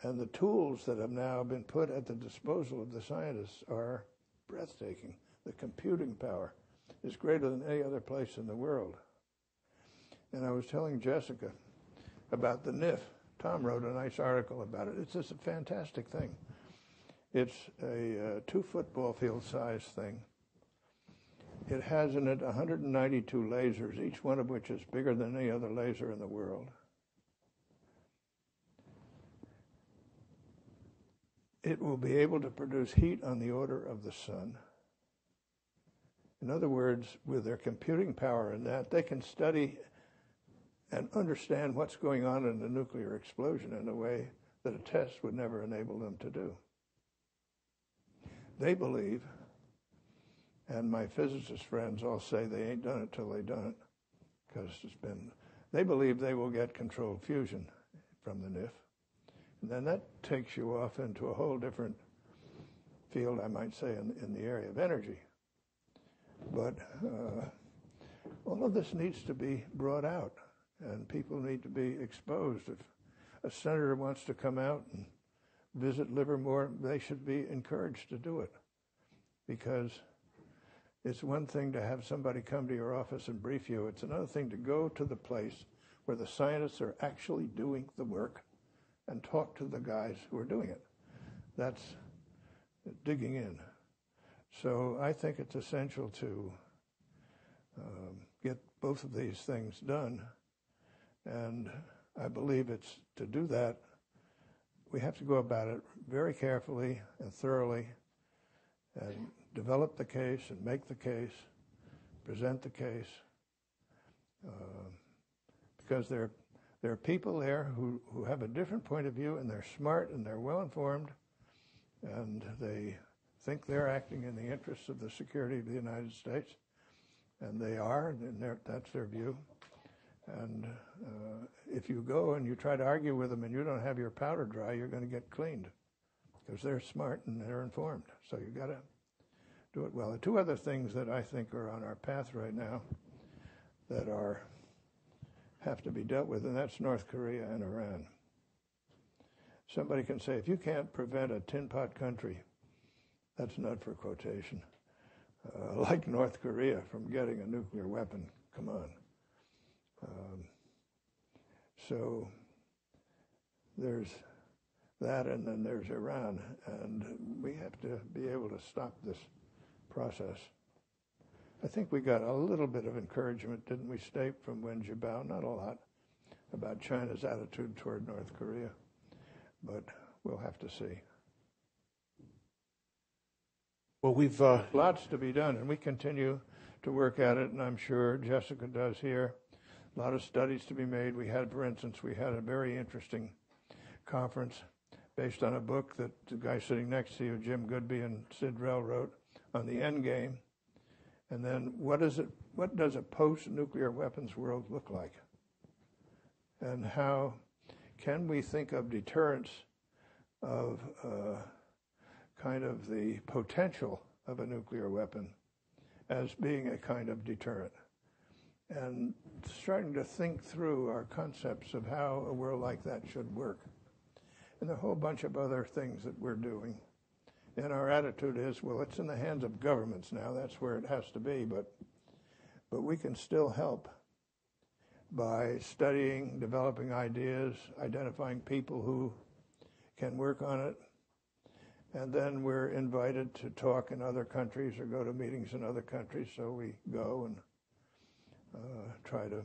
And the tools that have now been put at the disposal of the scientists are breathtaking. The computing power is greater than any other place in the world. And I was telling Jessica about the NIF. Tom wrote a nice article about it. It's just a fantastic thing. It's a 2 football field size thing. It has in it 192 lasers, each one of which is bigger than any other laser in the world. It will be able to produce heat on the order of the sun. In other words, with their computing power in that, they can study and understand what's going on in a nuclear explosion in a way that a test would never enable them to do. They believe, and my physicist friends all say they ain't done it till they've done it, because they believe they will get controlled fusion from the NIF. And then that takes you off into a whole different field, I might say, in the area of energy. But all of this needs to be brought out, and people need to be exposed. If a senator wants to come out and visit Livermore, they should be encouraged to do it, because it's one thing to have somebody come to your office and brief you. It's another thing to go to the place where the scientists are actually doing the work and talk to the guys who are doing it. That's digging in. So I think it's essential to get both of these things done. And I believe it's to do that, we have to go about it very carefully and thoroughly and develop the case and make the case, present the case, because there are people there who have a different point of view, and they're smart and they're well-informed, and they think they're acting in the interests of the security of the United States, and they are, and that's their view. And if you go and you try to argue with them and you don't have your powder dry, you're going to get cleaned, because they're smart and they're informed. So you got to do it well. The 2 other things that I think are on our path right now that have to be dealt with, and that's North Korea and Iran. somebody can say, if you can't prevent a tin pot country, that's not for quotation, like North Korea from getting a nuclear weapon, come on. So there's that, and then there's Iran, and we have to be able to stop this process. I think we got a little bit of encouragement, didn't we, State, from Wen Jiabao? Not a lot, about China's attitude toward North Korea, but we'll have to see. Well, we've lots to be done, and we continue to work at it, and I'm sure Jessica does here. A lot of studies to be made. We had, for instance, a very interesting conference based on a book that the guy sitting next to you, Jim Goodby and Sid Rell, wrote on the end game. And then what does a post-nuclear weapons world look like? And how can we think of deterrence of kind of the potential of a nuclear weapon as being a kind of deterrent? And starting to think through our concepts of how a world like that should work. And a whole bunch of other things that we're doing. And our attitude is, well, it's in the hands of governments now. That's where it has to be. But we can still help by studying, developing ideas, identifying people who can work on it. And then we're invited to talk in other countries or go to meetings in other countries. So we go and try to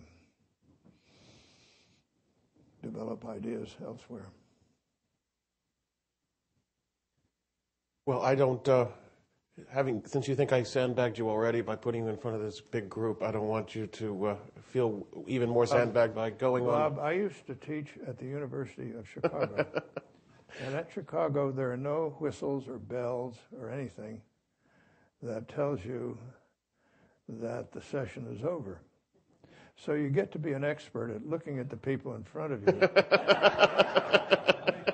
develop ideas elsewhere. Well, I don't, since you think I sandbagged you already by putting you in front of this big group, I don't want you to feel even more sandbagged by going on. Bob, I used to teach at the University of Chicago. And at Chicago, there are no whistles or bells or anything that tells you that the session is over. So you get to be an expert at looking at the people in front of you.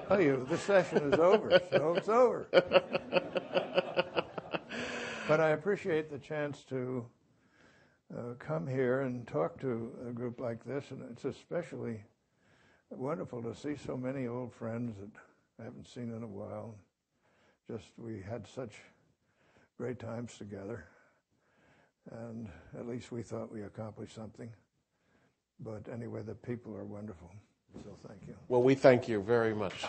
Tell you, the session is over, so it's over. But I appreciate the chance to come here and talk to a group like this, and it's especially wonderful to see so many old friends that I haven't seen in a while. Just we had such great times together, and at least we thought we accomplished something. But anyway, the people are wonderful, so thank you. Well, we thank you very much.